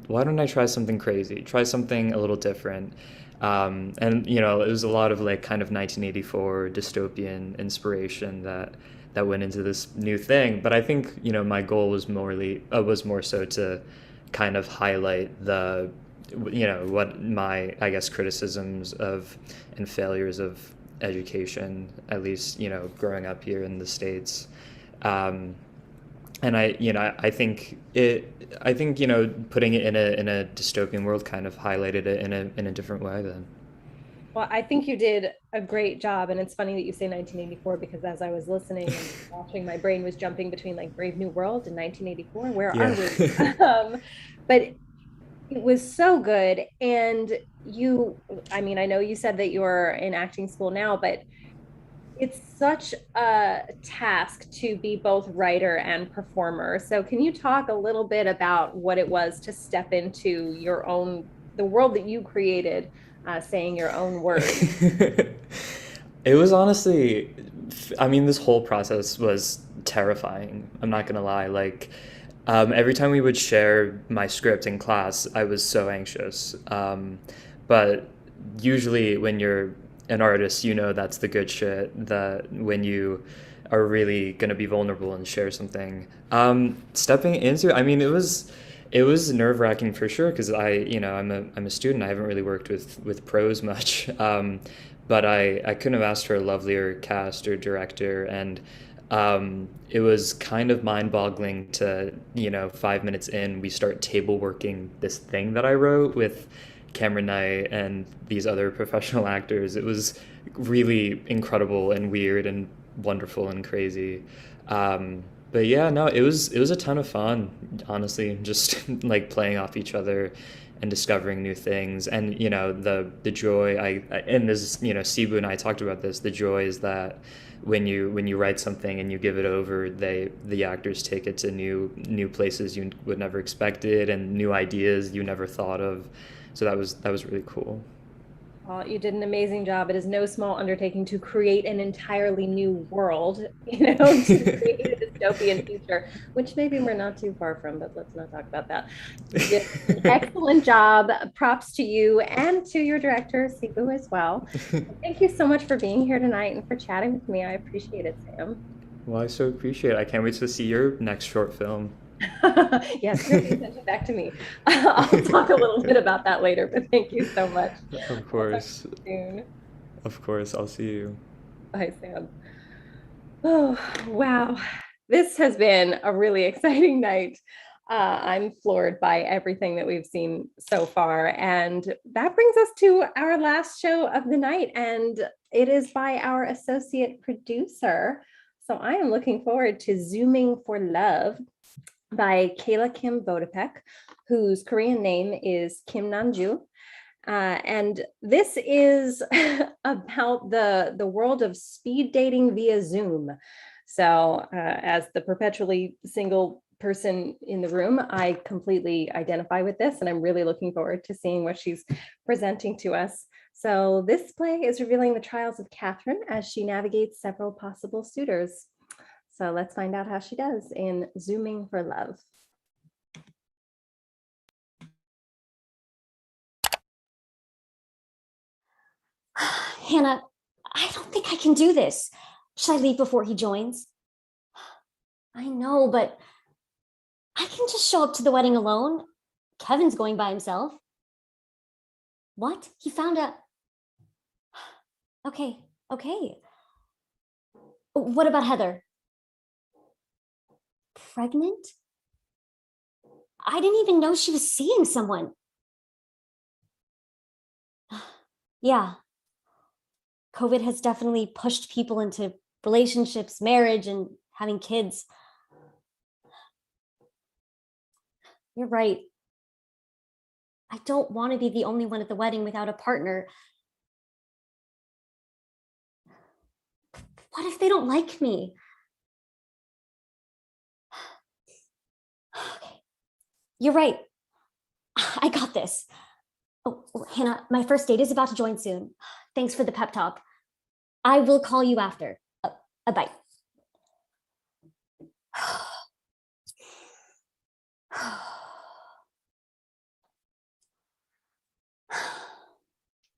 why don't I try something crazy? Try something a little different. And it was a lot of like kind of 1984 dystopian inspiration that went into this new thing. But I think, my goal was more so to kind of highlight what my, I guess, criticisms of and failures of education, at least, growing up here in the States. And I think putting it in a dystopian world kind of highlighted it in a different way then. Well, I think you did a great job. And it's funny that you say 1984, because as I was listening and watching, my brain was jumping between like Brave New World and 1984. Where are we? But it was so good. And I know you said that you're in acting school now, but it's such a task to be both writer and performer. So can you talk a little bit about what it was to step into the world that you created, saying your own words? It was honestly, this whole process was terrifying. I'm not gonna lie. Like, every time we would share my script in class, I was so anxious. But usually when you're an artist, that's the good shit, that when you are really going to be vulnerable and share something. Stepping into it was nerve-wracking for sure, because I'm a student. I haven't really worked with pros much. But I couldn't have asked for a lovelier cast or director, and it was kind of mind-boggling to 5 minutes in, we start table working this thing that I wrote with Cameron Knight and these other professional actors. It was really incredible and weird and wonderful and crazy. But yeah, no, it was a ton of fun, honestly, just like playing off each other and discovering new things. And the joy and this, Sibu and I talked about this. The joy is that when you write something and you give it over, the actors take it to new places you would never expect it, and new ideas you never thought of. So that was really cool. Well, you did an amazing job. It is no small undertaking to create an entirely new world, to create a dystopian future, which maybe we're not too far from, but let's not talk about that. You did an excellent job. Props to you and to your director, Sibu, as well. Thank you so much for being here tonight and for chatting with me. I appreciate it, Sam. Well, I so appreciate it. I can't wait to see your next short film. Yes, you're paying attention back to me. I'll talk a little bit about that later, but thank you so much. Of course. I'll talk to you soon. Of course, I'll see you. Bye, Sam. Oh, wow. This has been a really exciting night. I'm floored by everything that we've seen so far. And that brings us to our last show of the night. And it is by our associate producer. So I am looking forward to Zooming for Love by Kayla Kim Vodopek, whose Korean name is Kim Nanju. And this is about the world of speed dating via Zoom. So as the perpetually single person in the room, I completely identify with this, and I'm really looking forward to seeing what she's presenting to us. So this play is revealing the trials of Catherine as she navigates several possible suitors. So let's find out how she does in Zooming for Love. Hannah, I don't think I can do this. Should I leave before he joins? I know, but I can just show up to the wedding alone. Kevin's going by himself. What? He found a... Okay. What about Heather? Pregnant? I didn't even know she was seeing someone. Yeah. COVID has definitely pushed people into relationships, marriage, and having kids. You're right. I don't want to be the only one at the wedding without a partner. What if they don't like me? Okay. You're right. I got this. Oh, Hannah, my first date is about to join soon. Thanks for the pep talk. I will call you after. Bye.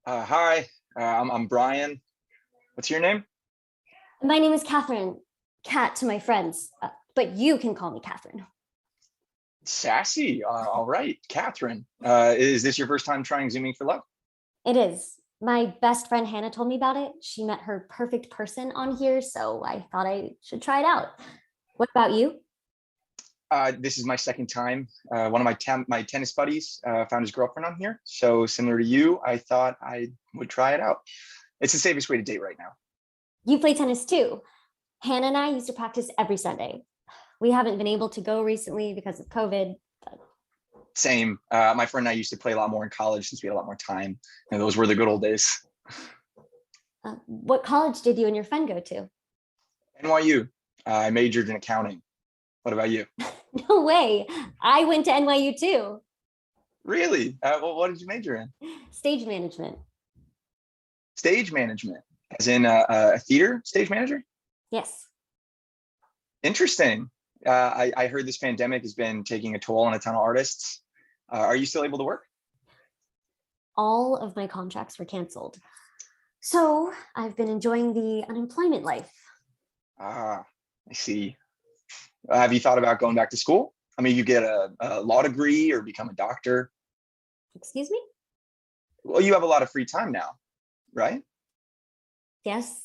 Hi, I'm Brian. What's your name? My name is Catherine. Cat to my friends, but you can call me Catherine. Sassy. All right, Catherine. Is this your first time trying Zooming for Love? It is. My best friend Hannah told me about it. She met her perfect person on here, so I thought I should try it out. What about you? This is my second time. One of my tennis buddies found his girlfriend on here. So similar to you, I thought I would try it out. It's the safest way to date right now. You play tennis too. Hannah and I used to practice every Sunday. We haven't been able to go recently because of COVID. Same. My friend and I used to play a lot more in college since we had a lot more time. And those were the good old days. What college did you and your friend go to? NYU. I majored in accounting. What about you? No way. I went to NYU too. Really? Well, what did you major in? Stage management. Stage management, as in a theater stage manager? Yes. Interesting. I heard this pandemic has been taking a toll on a ton of artists. Are you still able to work? All of my contracts were canceled. So I've been enjoying the unemployment life. Ah, I see. Have you thought about going back to school? I mean, you get a law degree or become a doctor. Excuse me? Well, you have a lot of free time now, right? Yes.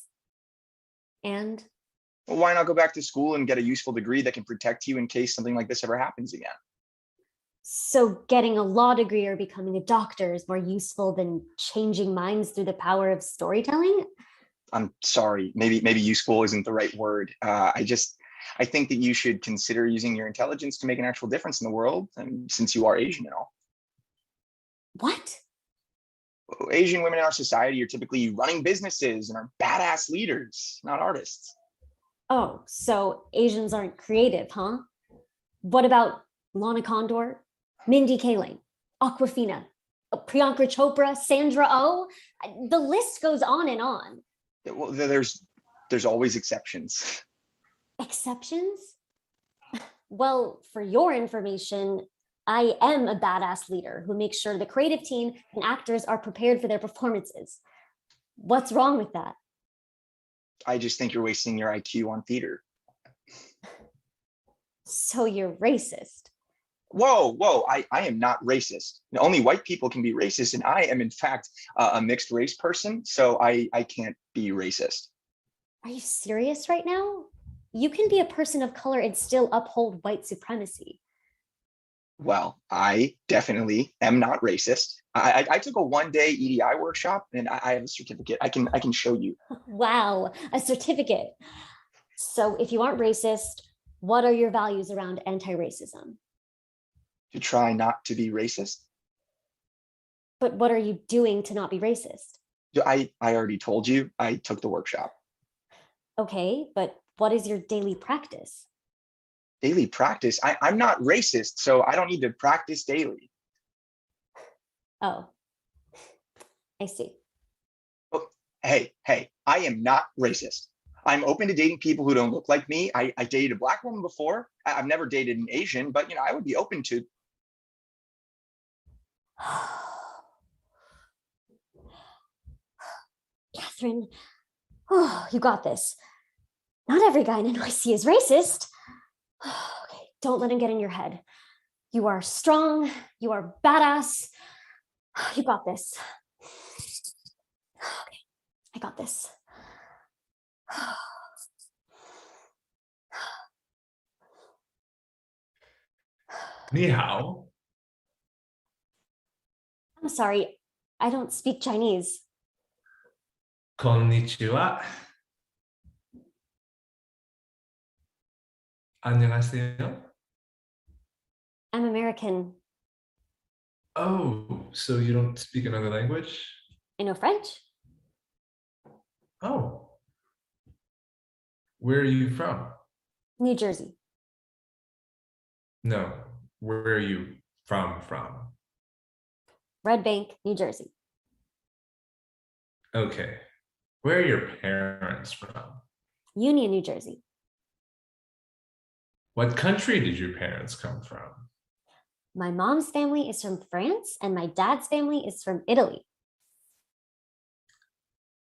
And? Well, why not go back to school and get a useful degree that can protect you in case something like this ever happens again? So getting a law degree or becoming a doctor is more useful than changing minds through the power of storytelling? I'm sorry, maybe useful isn't the right word. I think that you should consider using your intelligence to make an actual difference in the world, and since you are Asian and all. What? Asian women in our society are typically running businesses and are badass leaders, not artists. Oh, so Asians aren't creative, huh? What about Lana Condor, Mindy Kaling, Aquafina, Priyanka Chopra, Sandra Oh? The list goes on and on. Well, there's always exceptions. Exceptions? Well, for your information, I am a badass leader who makes sure the creative team and actors are prepared for their performances. What's wrong with that? I just think you're wasting your IQ on theater. So you're racist. Whoa, I am not racist. Only white people can be racist, and I am in fact a mixed race person, so I can't be racist. Are you serious right now? You can be a person of color and still uphold white supremacy. Well, I definitely am not racist. I took a one-day EDI workshop, and I have a certificate. I can show you. Wow, a certificate. So if you aren't racist, what are your values around anti-racism? To try not to be racist. But what are you doing to not be racist? I already told you. I took the workshop. Okay, but what is your daily practice? Daily practice? I'm not racist, so I don't need to practice daily. Oh, I see. Oh, hey, I am not racist. I'm open to dating people who don't look like me. I dated a Black woman before. I've never dated an Asian, but I would be open to. Catherine, oh, you got this. Not every guy in NYC is racist. Okay, don't let him get in your head. You are strong. You are badass. You got this. Okay, I got this. 你好 I'm sorry, I don't speak Chinese. こんにちは 안녕하세요. I'm American. Oh, so you don't speak another language? I know French. Oh. Where are you from? New Jersey. No, where are you from? Red Bank, New Jersey. Okay. Where are your parents from? Union, New Jersey. What country did your parents come from? My mom's family is from France and my dad's family is from Italy.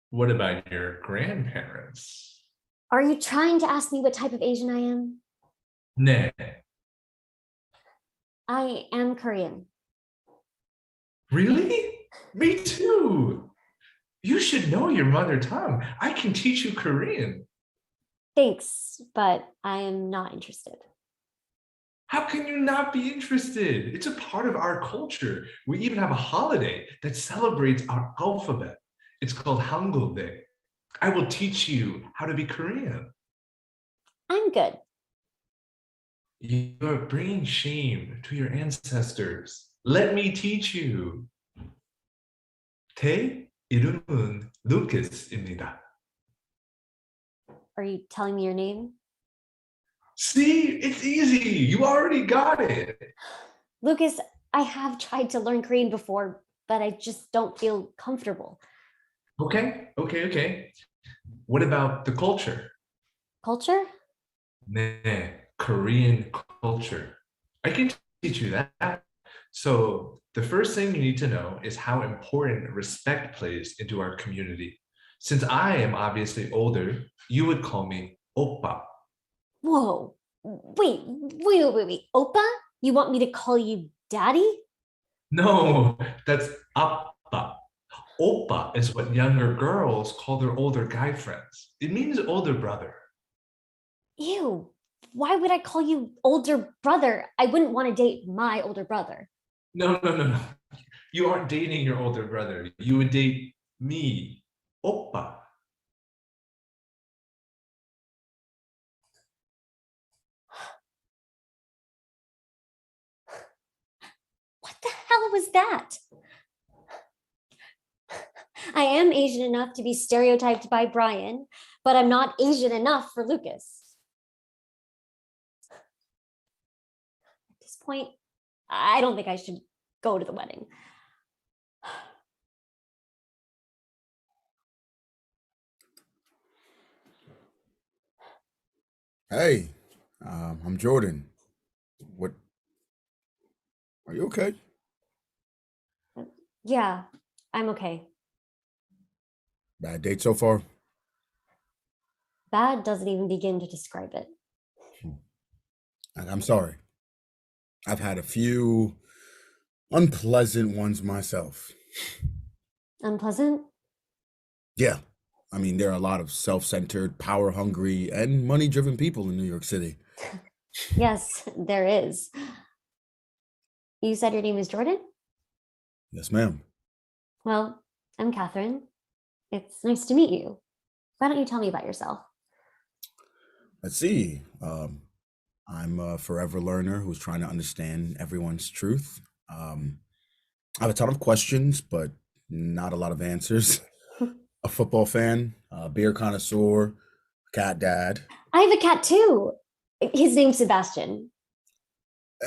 What about your grandparents? Are you trying to ask me what type of Asian I am? 네. I am Korean. Really? Me too. You should know your mother tongue. I can teach you Korean. Thanks, but I am not interested. How can you not be interested? It's a part of our culture. We even have a holiday that celebrates our alphabet. It's called Hangul Day. I will teach you how to be Korean. I'm good. You're bringing shame to your ancestors. Let me teach you. 제 이름은 루카스입니다. Are you telling me your name? See, it's easy. You already got it. Lucas, I have tried to learn Korean before, but I just don't feel comfortable. Okay. What about the culture? Culture? 네, Korean culture. I can teach you that. So the first thing you need to know is how important respect plays into our community. Since I am obviously older, you would call me oppa. Whoa, wait. Oppa? You want me to call you daddy? No, that's appa. Oppa is what younger girls call their older guy friends. It means older brother. Ew, why would I call you older brother? I wouldn't want to date my older brother. No. You aren't dating your older brother. You would date me, oppa. was that? I am Asian enough to be stereotyped by Brian, but I'm not Asian enough for Lucas. At this point, I don't think I should go to the wedding. Hey, I'm Jordan. What? Are you okay? Yeah, I'm okay. Bad date so far? Bad doesn't even begin to describe it. I'm sorry. I've had a few unpleasant ones myself. Unpleasant? Yeah. I mean, there are a lot of self-centered, power-hungry, and money-driven people in New York City. Yes, there is. You said your name is Jordan? Yes, ma'am. Well, I'm Catherine. It's nice to meet you. Why don't you tell me about yourself? Let's see. I'm a forever learner who's trying to understand everyone's truth. I have a ton of questions, but not a lot of answers. A football fan, a beer connoisseur, cat dad. I have a cat too. His name's Sebastian.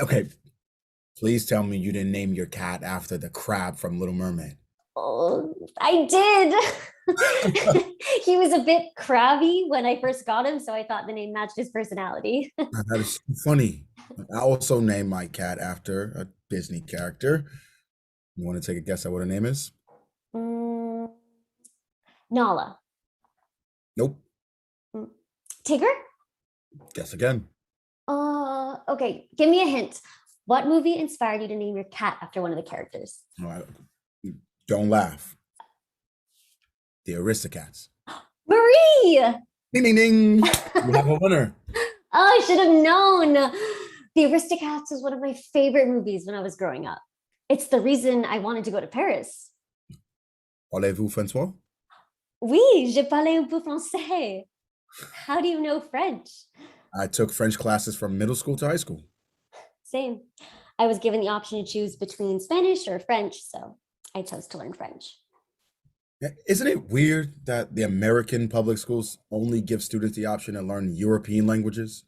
Okay, please tell me you didn't name your cat after the crab from Little Mermaid. Oh, I did. He was a bit crabby when I first got him, so I thought the name matched his personality. That is so funny. I also named my cat after a Disney character. You want to take a guess at what her name is? Nala. Nope. Tigger? Guess again. Okay, give me a hint. What movie inspired you to name your cat after one of the characters? All right. Don't laugh. The Aristocats. Marie! Ding, ding, ding. You have a winner. Oh, I should have known. The Aristocats was one of my favorite movies when I was growing up. It's the reason I wanted to go to Paris. Parlez-vous François? Oui, je parle un peu français. How do you know French? I took French classes from middle school to high school. Same. I was given the option to choose between Spanish or French, so I chose to learn French. Isn't it weird that the American public schools only give students the option to learn European languages?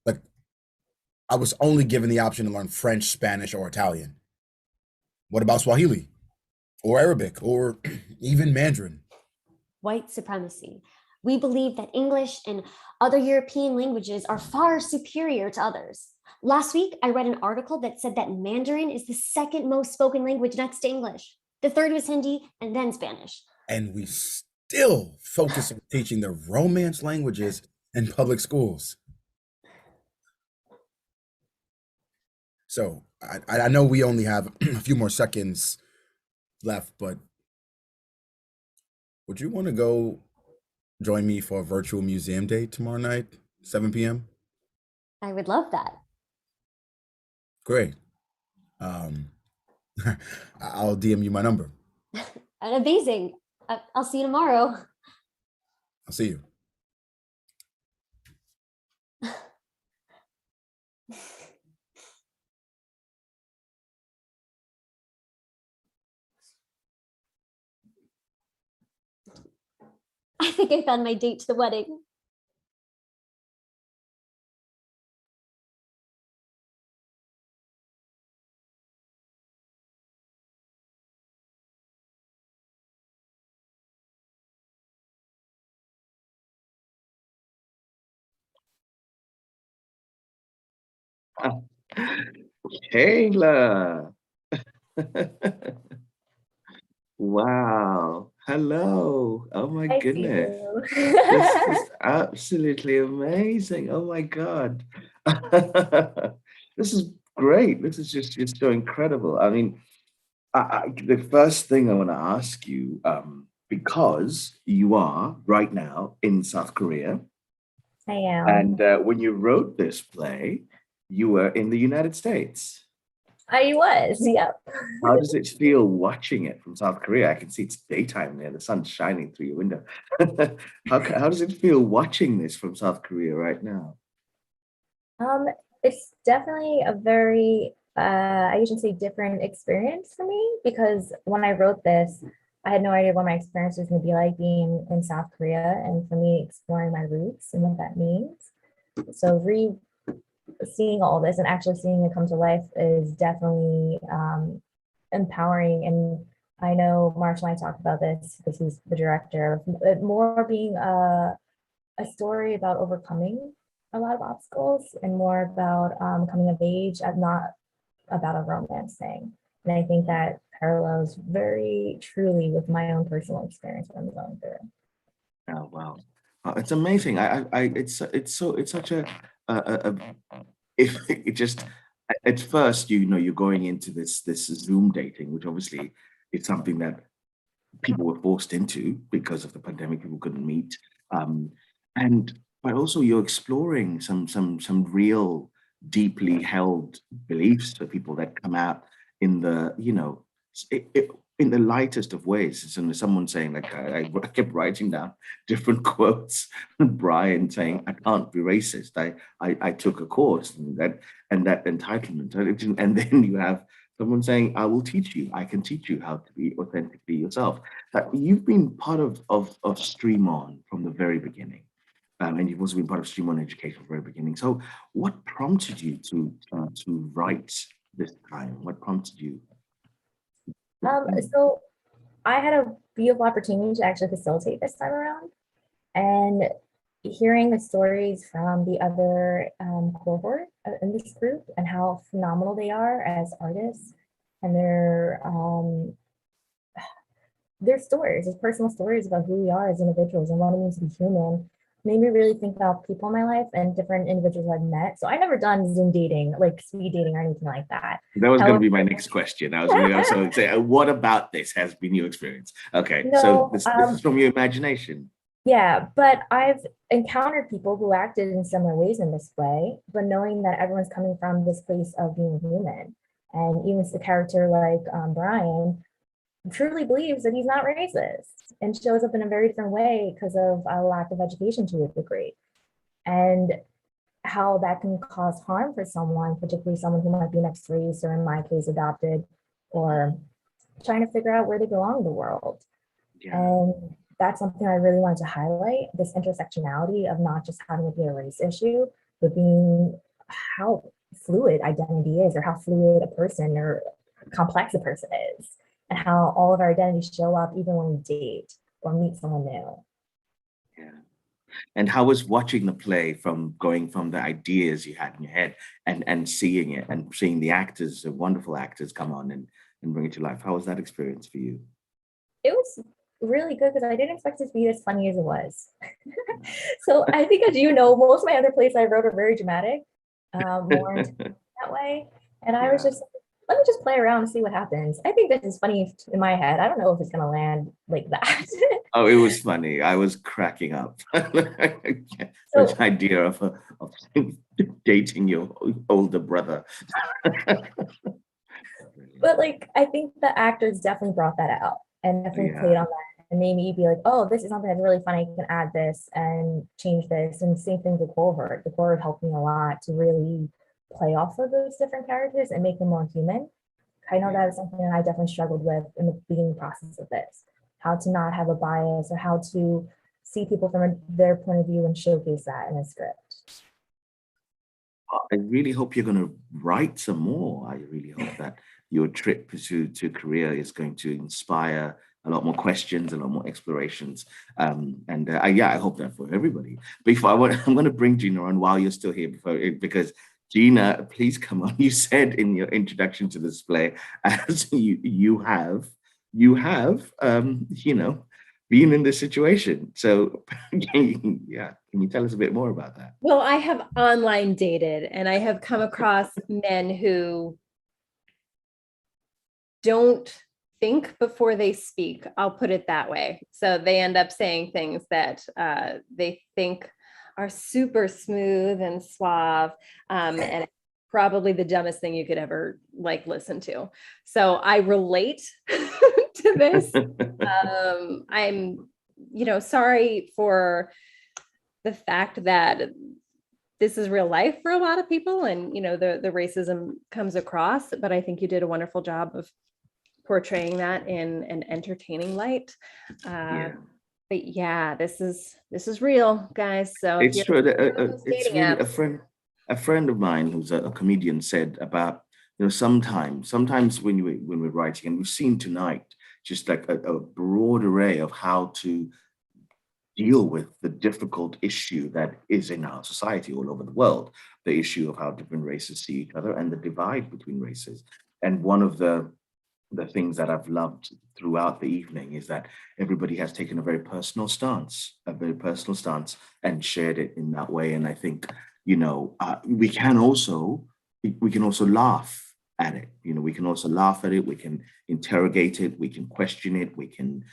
Like, I was only given the option to learn French, Spanish, or Italian. What about Swahili? Or Arabic? Or even Mandarin? White supremacy. We believe that English and other European languages are far superior to others. Last week, I read an article that said that Mandarin is the second most spoken language next to English. The third was Hindi and then Spanish. And we still focus on teaching the Romance languages in public schools. So I know we only have a few more seconds left, but would you want to go join me for a virtual museum day tomorrow night, 7 p.m.? I would love that. Great. I'll DM you my number. Amazing. I'll see you tomorrow. I'll see you. I think I found my date to the wedding. Kayla. Wow. Hello. Oh my I see goodness. you. This is absolutely amazing. Oh my God. This is great. This is just so incredible. I mean, the first thing I want to ask you, because you are right now in South Korea, I am. and when you wrote this play, you were in the United States. I was, yep. How does it feel watching it from South Korea? I can see it's daytime there, the sun's shining through your window. How does it feel watching this from South Korea right now? It's definitely a very I usually say different experience for me because when I wrote this, I had no idea what my experience was going to be like being in South Korea and for me exploring my roots and what that means. So seeing all this and actually seeing it come to life is definitely empowering. And I know Marshall and I talked about this because he's the director, but more being a story about overcoming a lot of obstacles and more about coming of age and not about a romance thing. And I think that parallels very truly with my own personal experience that I'm going through. Oh wow, it's amazing. It's such a if it just at first you know you're going into this Zoom dating, which obviously is something that people were forced into because of the pandemic. People couldn't meet, and but also you're exploring some real deeply held beliefs for people that come out in the in the lightest of ways. So someone saying like I kept writing down different quotes. Brian saying I can't be racist. I took a course and that entitlement, and then you have someone saying, I will teach you, I can teach you how to be authentically yourself. You've been part of Stream On from the very beginning. And you've also been part of Stream On Education from the very beginning. So what prompted you to write this time? What prompted you? So I had a beautiful opportunity to actually facilitate this time around. And hearing the stories from the other cohort in this group and how phenomenal they are as artists and their stories, their personal stories about who we are as individuals and what it means to be human, made me really think about people in my life and different individuals I've met. So I never done Zoom dating, like speed dating or anything like that. That was going to be my next question. I was going to also say, what about this has been your experience? Okay, No, so this is from your imagination. Yeah, but I've encountered people who acted in similar ways in this way, but knowing that everyone's coming from this place of being human. And even the character like Brian truly believes that he's not racist and shows up in a very different way because of a lack of education to a degree. And how that can cause harm for someone, particularly someone who might be mixed race or in my case adopted, or trying to figure out where they belong in the world. Yeah. And that's something I really wanted to highlight, this intersectionality of not just having it be a race issue, but being how fluid identity is or how fluid a person or complex a person is and how all of our identities show up even when we date or meet someone new. Yeah. And how was watching the play from going from the ideas you had in your head and seeing it and seeing the actors, the wonderful actors come on and bring it to life? How was that experience for you? It was really good because I didn't expect it to be as funny as it was. So I think, as you know, most of my other plays I wrote are very dramatic, more that way. And I was just, let me just play around and see what happens. I think this is funny in my head. I don't know if it's going to land like that. Oh, it was funny. I was cracking up. The idea of dating your older brother. But like, I think the actors definitely brought that out and definitely played on that and made me be like, oh, this is something that's really funny. I can add this and change this. And same thing with Cohort. The Cohort helped me a lot to really play off of those different characters and make them more human. I know that is something that I definitely struggled with in the beginning process of this, how to not have a bias or how to see people from their point of view and showcase that in a script. I really hope you're going to write some more. I really hope that your trip to Korea is going to inspire a lot more questions, a lot more explorations. I hope that for everybody. I'm going to bring Gina on while you're still here because Gina, please come on. You said in your introduction to this play, as you have, been in this situation. So can you tell us a bit more about that? Well, I have online dated and I have come across men who don't think before they speak. I'll put it that way. So they end up saying things that they think are super smooth and suave, and probably the dumbest thing you could ever listen to. So I relate to this. I'm, sorry for the fact that this is real life for a lot of people, and the racism comes across, but I think you did a wonderful job of portraying that in an entertaining light. But yeah, this is real, guys. So if It's you're true. those It's dating really apps, a friend of mine who's a comedian said about, sometimes when we're writing, and we've seen tonight, just like a broad array of how to deal with the difficult issue that is in our society all over the world, the issue of how different races see each other and the divide between races. And one of the things that I've loved throughout the evening is that everybody has taken a very personal stance, and shared it in that way. And I think, we can also laugh at it. We can also laugh at it. We can interrogate it. We can question it. We can,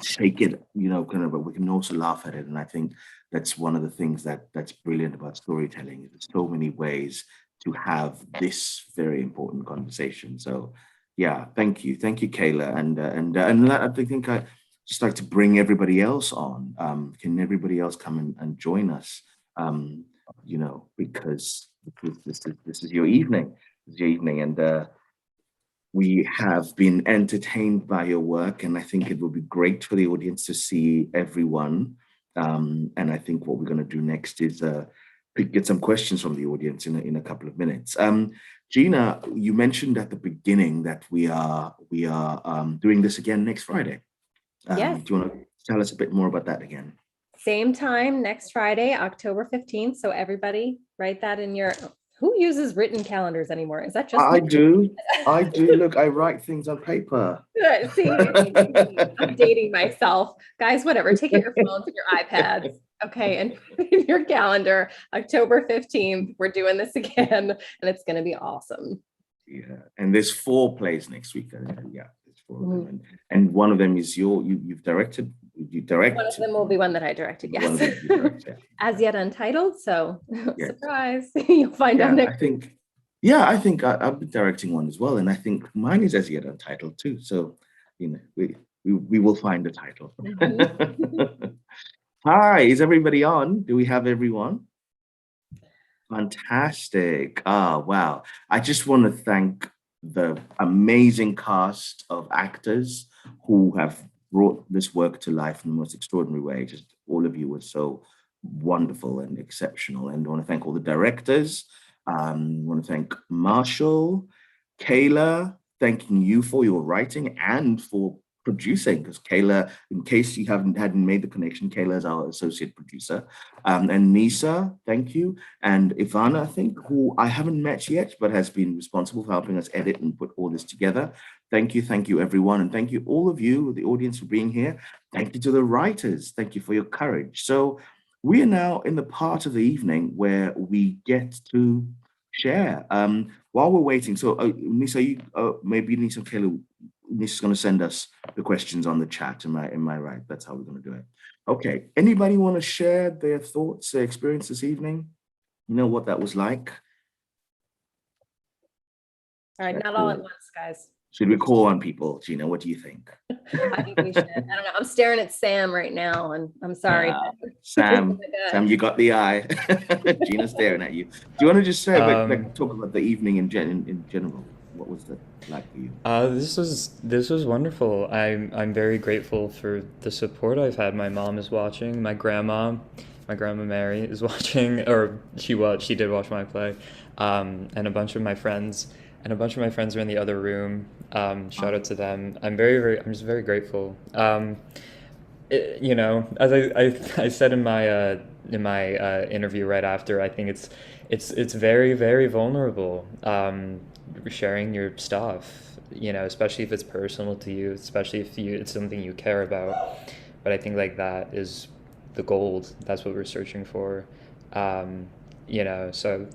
shake it. But we can also laugh at it. And I think that's one of the things that's brilliant about storytelling. There's so many ways to have this very important conversation. So yeah, thank you, Kayla, and I think I just like to bring everybody else on. Can everybody else come and join us? Because this is your evening, and we have been entertained by your work, and I think it will be great for the audience to see everyone. And I think what we're going to do next is get some questions from the audience in a couple of minutes. Gina, you mentioned at the beginning that we are doing this again next Friday. Yes. Do you want to tell us a bit more about that again? Same time next Friday, October 15th. So everybody write that in your, who uses written calendars anymore? Is that just I me? do. Look, I write things on paper. See, I'm dating myself. Guys, whatever, take out your phones and your iPads. Okay, and in your calendar, October 15th, we're doing this again, and it's going to be awesome. Yeah, and there's 4 plays next week. Yeah, there's 4 of them, and one of them is you've directed. You direct. One of them will be one that I directed. Yes, as yet untitled. So surprise, you'll find out next. I think I'll be directing one as well, and I think mine is as yet untitled too. So we will find a title. Hi, is everybody on? Do we have everyone? Fantastic. Wow. I just want to thank the amazing cast of actors who have brought this work to life in the most extraordinary way. Just all of you were so wonderful and exceptional. And I want to thank all the directors. I want to thank Marshall, Kayla, thanking you for your writing and for producing, because Kayla, in case you hadn't made the connection, Kayla is our associate producer, and Nisa, thank you, and Ivana, I think, who I haven't met yet, but has been responsible for helping us edit and put all this together. Thank you, everyone, and thank you all of you, the audience, for being here. Thank you to the writers. Thank you for your courage. So we are now in the part of the evening where we get to share. While we're waiting, so Nisa, maybe Nisa, Kayla, Nisa's going to send us the questions on the chat. Am I right? That's how we're going to do it. Okay. Anybody want to share their thoughts, their experience this evening? You know what that was like? All right, not all at once, guys. Should we call on people? Gina, what do you think? I think we should. I don't know. I'm staring at Sam right now, and I'm sorry. Sam, you got the eye. Gina's staring at you. Do you want to just say, talk about the evening in general? What was that like for you? This was wonderful. I'm very grateful for the support I've had. My mom is watching. My grandma Mary is watching, or she did watch my play, and a bunch of my friends are in the other room. Shout out to them. I'm just very grateful. As I said in my interview right after, I think it's very, very vulnerable, sharing your stuff, especially if it's personal to you, especially if it's something you care about. But I think that is the gold. That's what we're searching for. So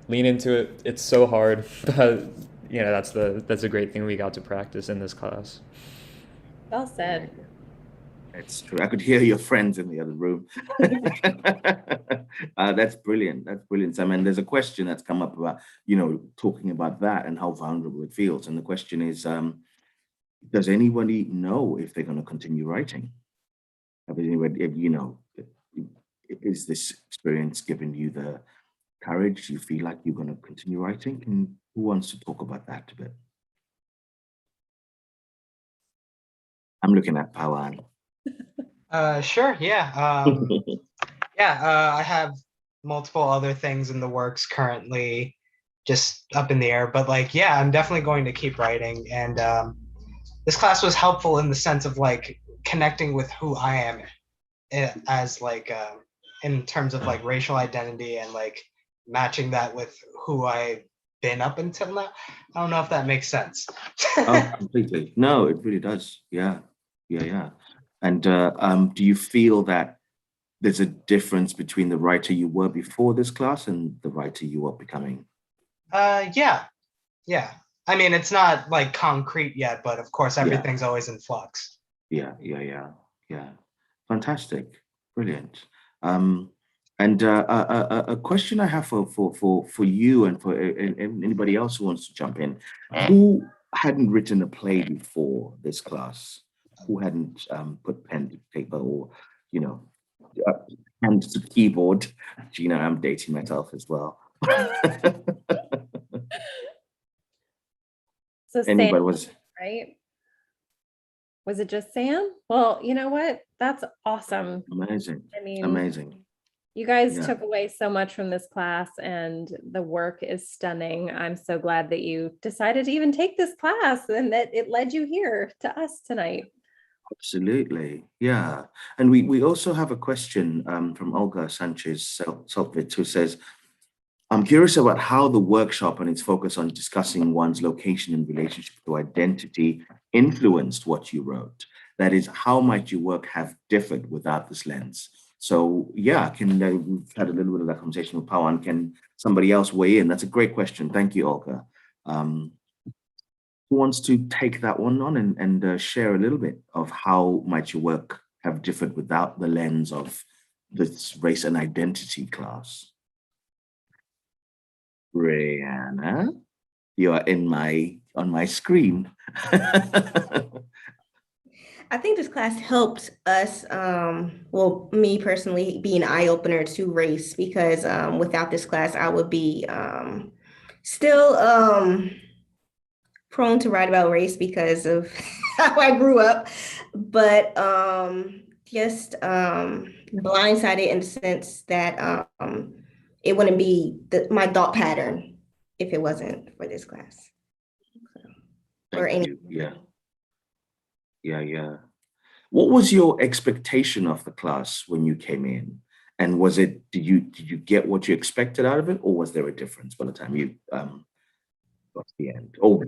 lean into it. It's so hard, but that's a great thing we got to practice in this class. Well said. It's true. I could hear your friends in the other room. That's brilliant. That's brilliant, Sam. And there's a question that's come up about, talking about that and how vulnerable it feels. And the question is, does anybody know if they're going to continue writing? Is this experience giving you courage? Do you feel like you're going to continue writing? And who wants to talk about that a bit? I'm looking at Pawan. Sure, yeah. I have multiple other things in the works currently, just up in the air. But like, yeah, I'm definitely going to keep writing. And this class was helpful in the sense of like connecting with who I am as like in terms of like racial identity and like matching that with who I've been up until now. I don't know if that makes sense. Oh, completely. No, it really does. Yeah, yeah, yeah. And do you feel that there's a difference between the writer you were before this class and the writer you are becoming? Yeah. I mean, it's not like concrete yet, but of course, Yeah. everything's always in flux. Yeah. Fantastic, brilliant. And a question I have for you and for anybody else who wants to jump in, who hadn't written a play before this class? Who hadn't put pen to paper or, hand to keyboard? Gina, I'm dating myself as well. So Anybody Sam, was right? Was it just Sam? Well, you know what? That's awesome. amazing. I mean, Amazing. you guys Yeah. took away so much from this class and the work is stunning. I'm so glad that you decided to even take this class and that it led you here to us tonight. Absolutely, yeah. And we also have a question from Olga Sanchez-Solvit, who says, I'm curious about how the workshop and its focus on discussing one's location in relationship to identity influenced what you wrote. That is, how might your work have differed without this lens? So yeah, we've had a little bit of that conversation with Pawan. Can somebody else weigh in? That's a great question. Thank you, Olga. Who wants to take that one on and share a little bit of how might your work have differed without the lens of this race and identity class? Brianna, you are on my screen. I think this class helped us, well, me personally, be an eye-opener to race because without this class, I would be still prone to write about race because of how I grew up, but just blindsided in the sense that it wouldn't be my thought pattern if it wasn't for this class. Or Thank any. you. Yeah. What was your expectation of the class when you came in? And did you get what you expected out of it, or was there a difference by the time you got to the end? Oh,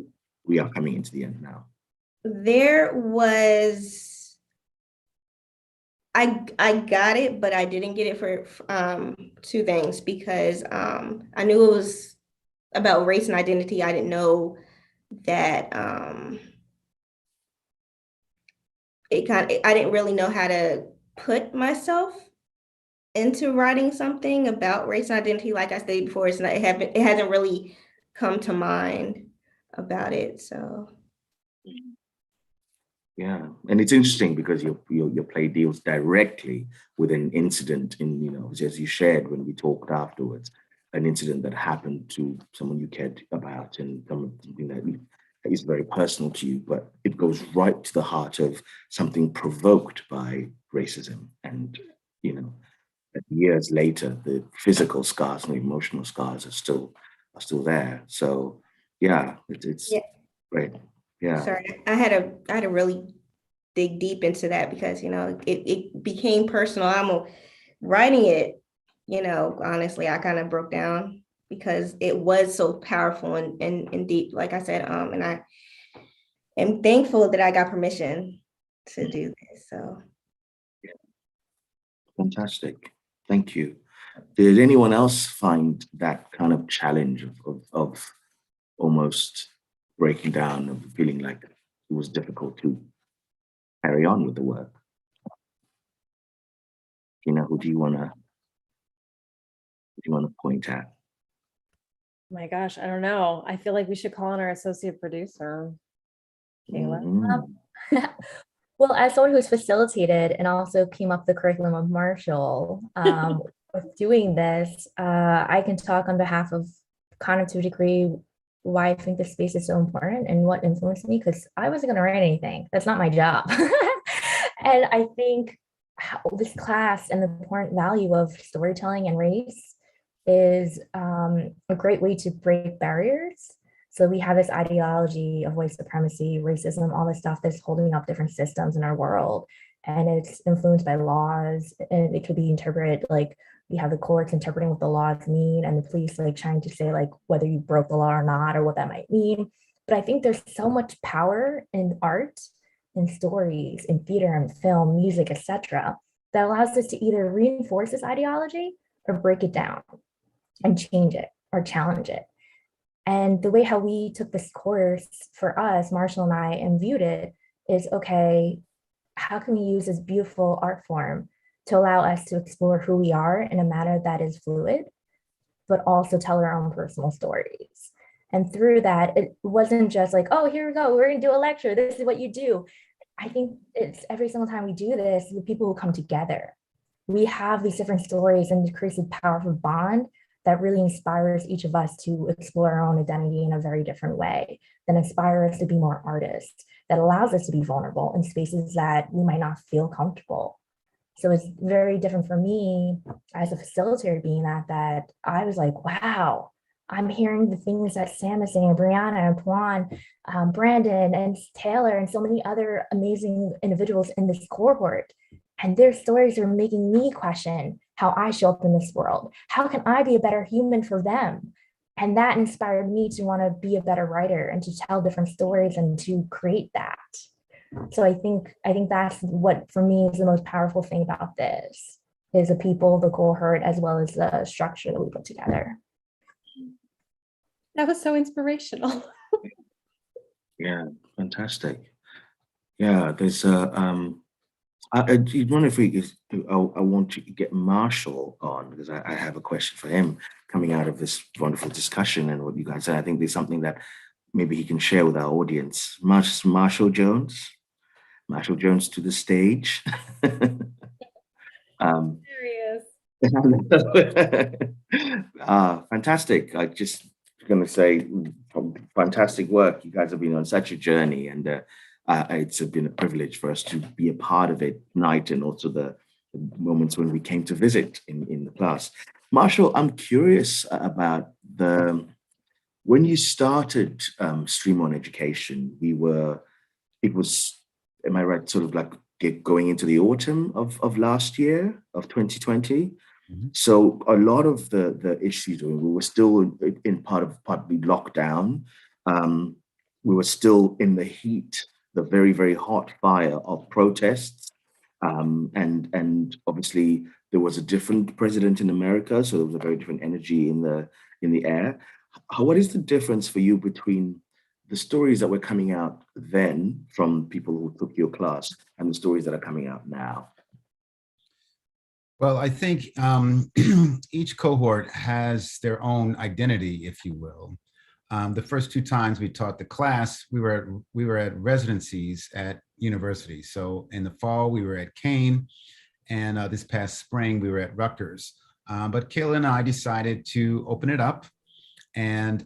we are coming into the end now. There was, I got it, but I didn't get it for two things because I knew it was about race and identity. I didn't know that I didn't really know how to put myself into writing something about race and identity. Like I stated before, it hasn't really come to mind about it. So yeah, and it's interesting because your play deals directly with an incident as you shared when we talked afterwards, an incident that happened to someone you cared about and something that is very personal to you, but it goes right to the heart of something provoked by racism. And years later, the physical scars and the emotional scars are still there. So yeah, it's great. Yeah. sorry, I had to really dig deep into that because it became personal. I'm writing it, honestly, I kind of broke down because it was so powerful and deep, like I said, and I am thankful that I got permission to do this. So Fantastic. Thank you. Did anyone else find that kind of challenge of almost breaking down, of feeling like it was difficult to carry on with the work? Who do you want to point at? My gosh, I don't know. I feel like we should call on our associate producer, Kayla. Well, as someone who's facilitated and also came up the curriculum of Marshall, with doing this, I can talk on behalf of kind of to a degree why I think this space is so important and what influenced me because I wasn't going to write anything. That's not my job. And I think this class and the important value of storytelling and race is a great way to break barriers. So we have this ideology of white supremacy, racism, all this stuff that's holding up different systems in our world. And it's influenced by laws, and it could be interpreted like we have the courts interpreting what the laws mean and the police like trying to say like whether you broke the law or not or what that might mean. But I think there's so much power in art, in stories, in theater and film, music, etc., that allows us to either reinforce this ideology or break it down and change it or challenge it. And the way how we took this course for us, Marshall and I, and viewed it is okay, how can we use this beautiful art form to allow us to explore who we are in a manner that is fluid, but also tell our own personal stories. And through that, it wasn't just like, oh, here we go, we're gonna do a lecture, this is what you do. I think it's every single time we do this, the people who come together, we have these different stories and it creates a powerful bond that really inspires each of us to explore our own identity in a very different way, that inspire us to be more artists, that allows us to be vulnerable in spaces that we might not feel comfortable. So it's very different for me as a facilitator being that I was like, wow, I'm hearing the things that Sam is saying, Brianna and Puan, Brandon and Taylor and so many other amazing individuals in this cohort. And their stories are making me question how I show up in this world. How can I be a better human for them? And that inspired me to want to be a better writer and to tell different stories and to create that. So I think that's what for me is the most powerful thing about this is the people, the cohort, as well as the structure that we put together. That was so inspirational. Yeah, fantastic. Yeah, there's I wonder if I want to get Marshall on because I have a question for him coming out of this wonderful discussion and what you guys said. I think there's something that maybe he can share with our audience. Marshall Jones to the stage. Serious. Fantastic. I just going to say fantastic work. You guys have been on such a journey and it's been a privilege for us to be a part of it tonight and also the moments when we came to visit in the class. Marshall, I'm curious about when you started Stream On Education, it was, am I right, sort of like going into the autumn of last year, of 2020? Mm-hmm. So a lot of the issues, we were still in partly lockdown. We were still in the heat, the very, very hot fire of protests. And obviously there was a different president in America, so there was a very different energy in the air. What is the difference for you between the stories that were coming out then from people who took your class and the stories that are coming out now? Well, I think each cohort has their own identity, if you will. The first two times we taught the class, we were at residencies at universities. So in the fall, we were at Kane, and this past spring, we were at Rutgers. But Kayla and I decided to open it up, and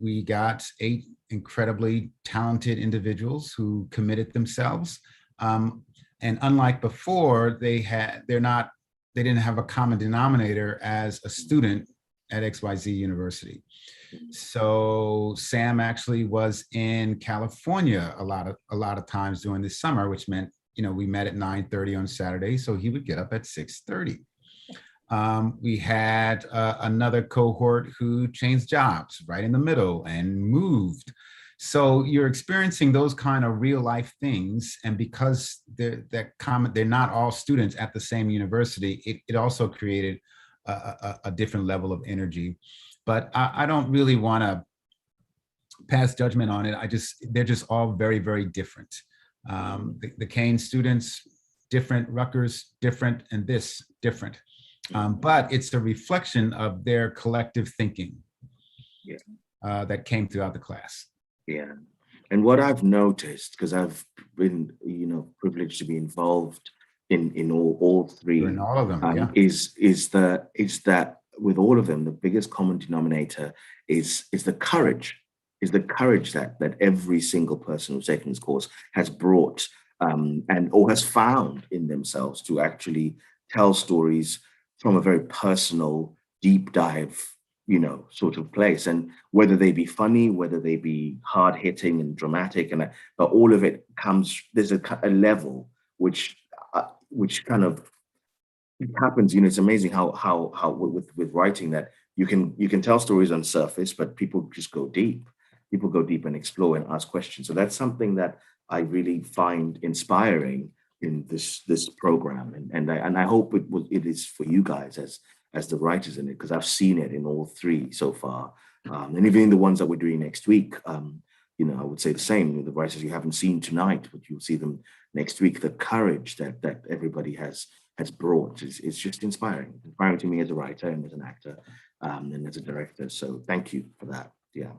we got 8 incredibly talented individuals who committed themselves. And unlike before, they didn't have a common denominator as a student at XYZ University. So Sam actually was in California a lot of times during the summer, which meant, we met at 9:30 on Saturday, so he would get up at 6:30. We had another cohort who changed jobs right in the middle and moved. So you're experiencing those kind of real life things. And because they're not all students at the same university, it also created a different level of energy. But I don't really want to pass judgment on it. They're just all very, very different. The Kane students, different, Rutgers, different, and this, different. But it's a reflection of their collective thinking that came throughout the class. Yeah. And what I've noticed, because I've been, privileged to be involved in all three, in all of them, yeah. is that with all of them, the biggest common denominator is the courage, that every single person who's taken this course has brought and or has found in themselves to actually tell stories from a very personal, deep dive, sort of place. And whether they be funny, whether they be hard hitting and dramatic, but all of it comes, there's a level which kind of happens. It's amazing how with writing that you can tell stories on surface, but people just go deep. People go deep and explore and ask questions. So that's something that I really find inspiring in this program, and I hope it is for you guys as the writers in it, because I've seen it in all three so far, and even in the ones that we're doing next week. I would say the same. The writers you haven't seen tonight, but you'll see them next week. The courage that everybody has brought is just inspiring to me as a writer and as an actor, and as a director. So thank you for that. Yeah.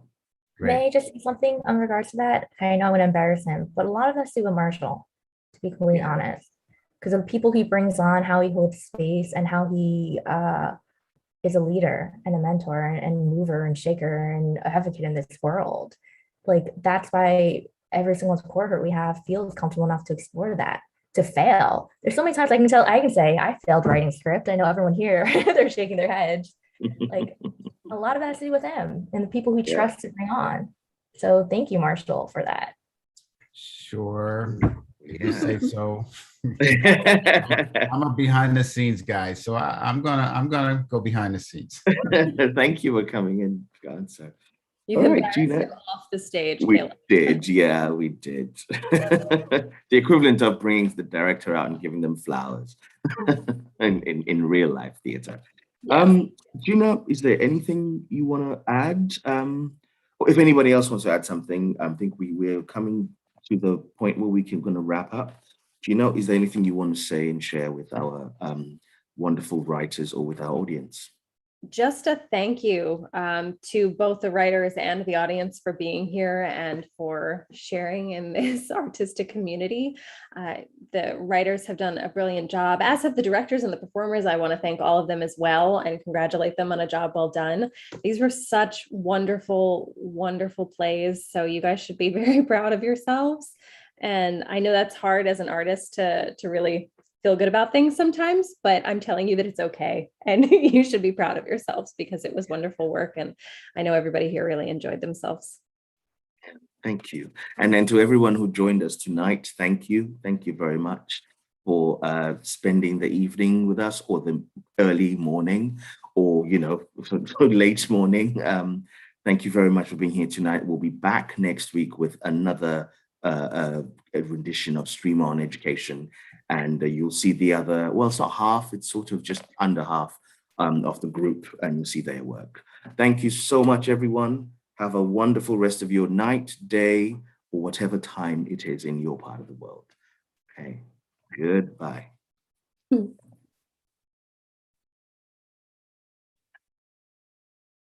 May I just say something in regards to that? I know I'm going to embarrass him, but a lot of us do with Marshall, to be completely honest, because of people he brings on, how he holds space, and how he is a leader and a mentor and mover and shaker and advocate in this world. Like, that's why every single cohort we have feels comfortable enough to explore that, to fail. There's so many times I can say I failed writing script. I know everyone here, they're shaking their heads. Like, a lot of that has to do with him and the people we trust to bring on. So thank you, Marshall, for that. Sure. You say so. I'm a behind the scenes guy, so I'm gonna go behind the scenes. Thank you for coming in, God. So You embarrassed him off the stage, we Caleb. did, yeah, we did. The equivalent of bringing the director out and giving them flowers in real life theater. Gina, is there anything you want to add? Or if anybody else wants to add something, I think we're coming to the point where we're going to wrap up. Gina, is there anything you want to say and share with our wonderful writers or with our audience? Just a thank you to both the writers and the audience for being here and for sharing in this artistic community. The writers have done a brilliant job, as have the directors and the performers. I want to thank all of them as well and congratulate them on a job well done. These were such wonderful, wonderful plays. So you guys should be very proud of yourselves. And I know that's hard as an artist to really feel good about things sometimes, but I'm telling you that it's okay. And you should be proud of yourselves because it was wonderful work. And I know everybody here really enjoyed themselves. Thank you. And then to everyone who joined us tonight, thank you. Thank you very much for spending the evening with us, or the early morning, or, late morning. Thank you very much for being here tonight. We'll be back next week with another a rendition of Stream On Education. And you'll see the other, well, it's not half, it's sort of just under half of the group, and you'll see their work. Thank you so much, everyone. Have a wonderful rest of your night, day, or whatever time it is in your part of the world. Okay, goodbye.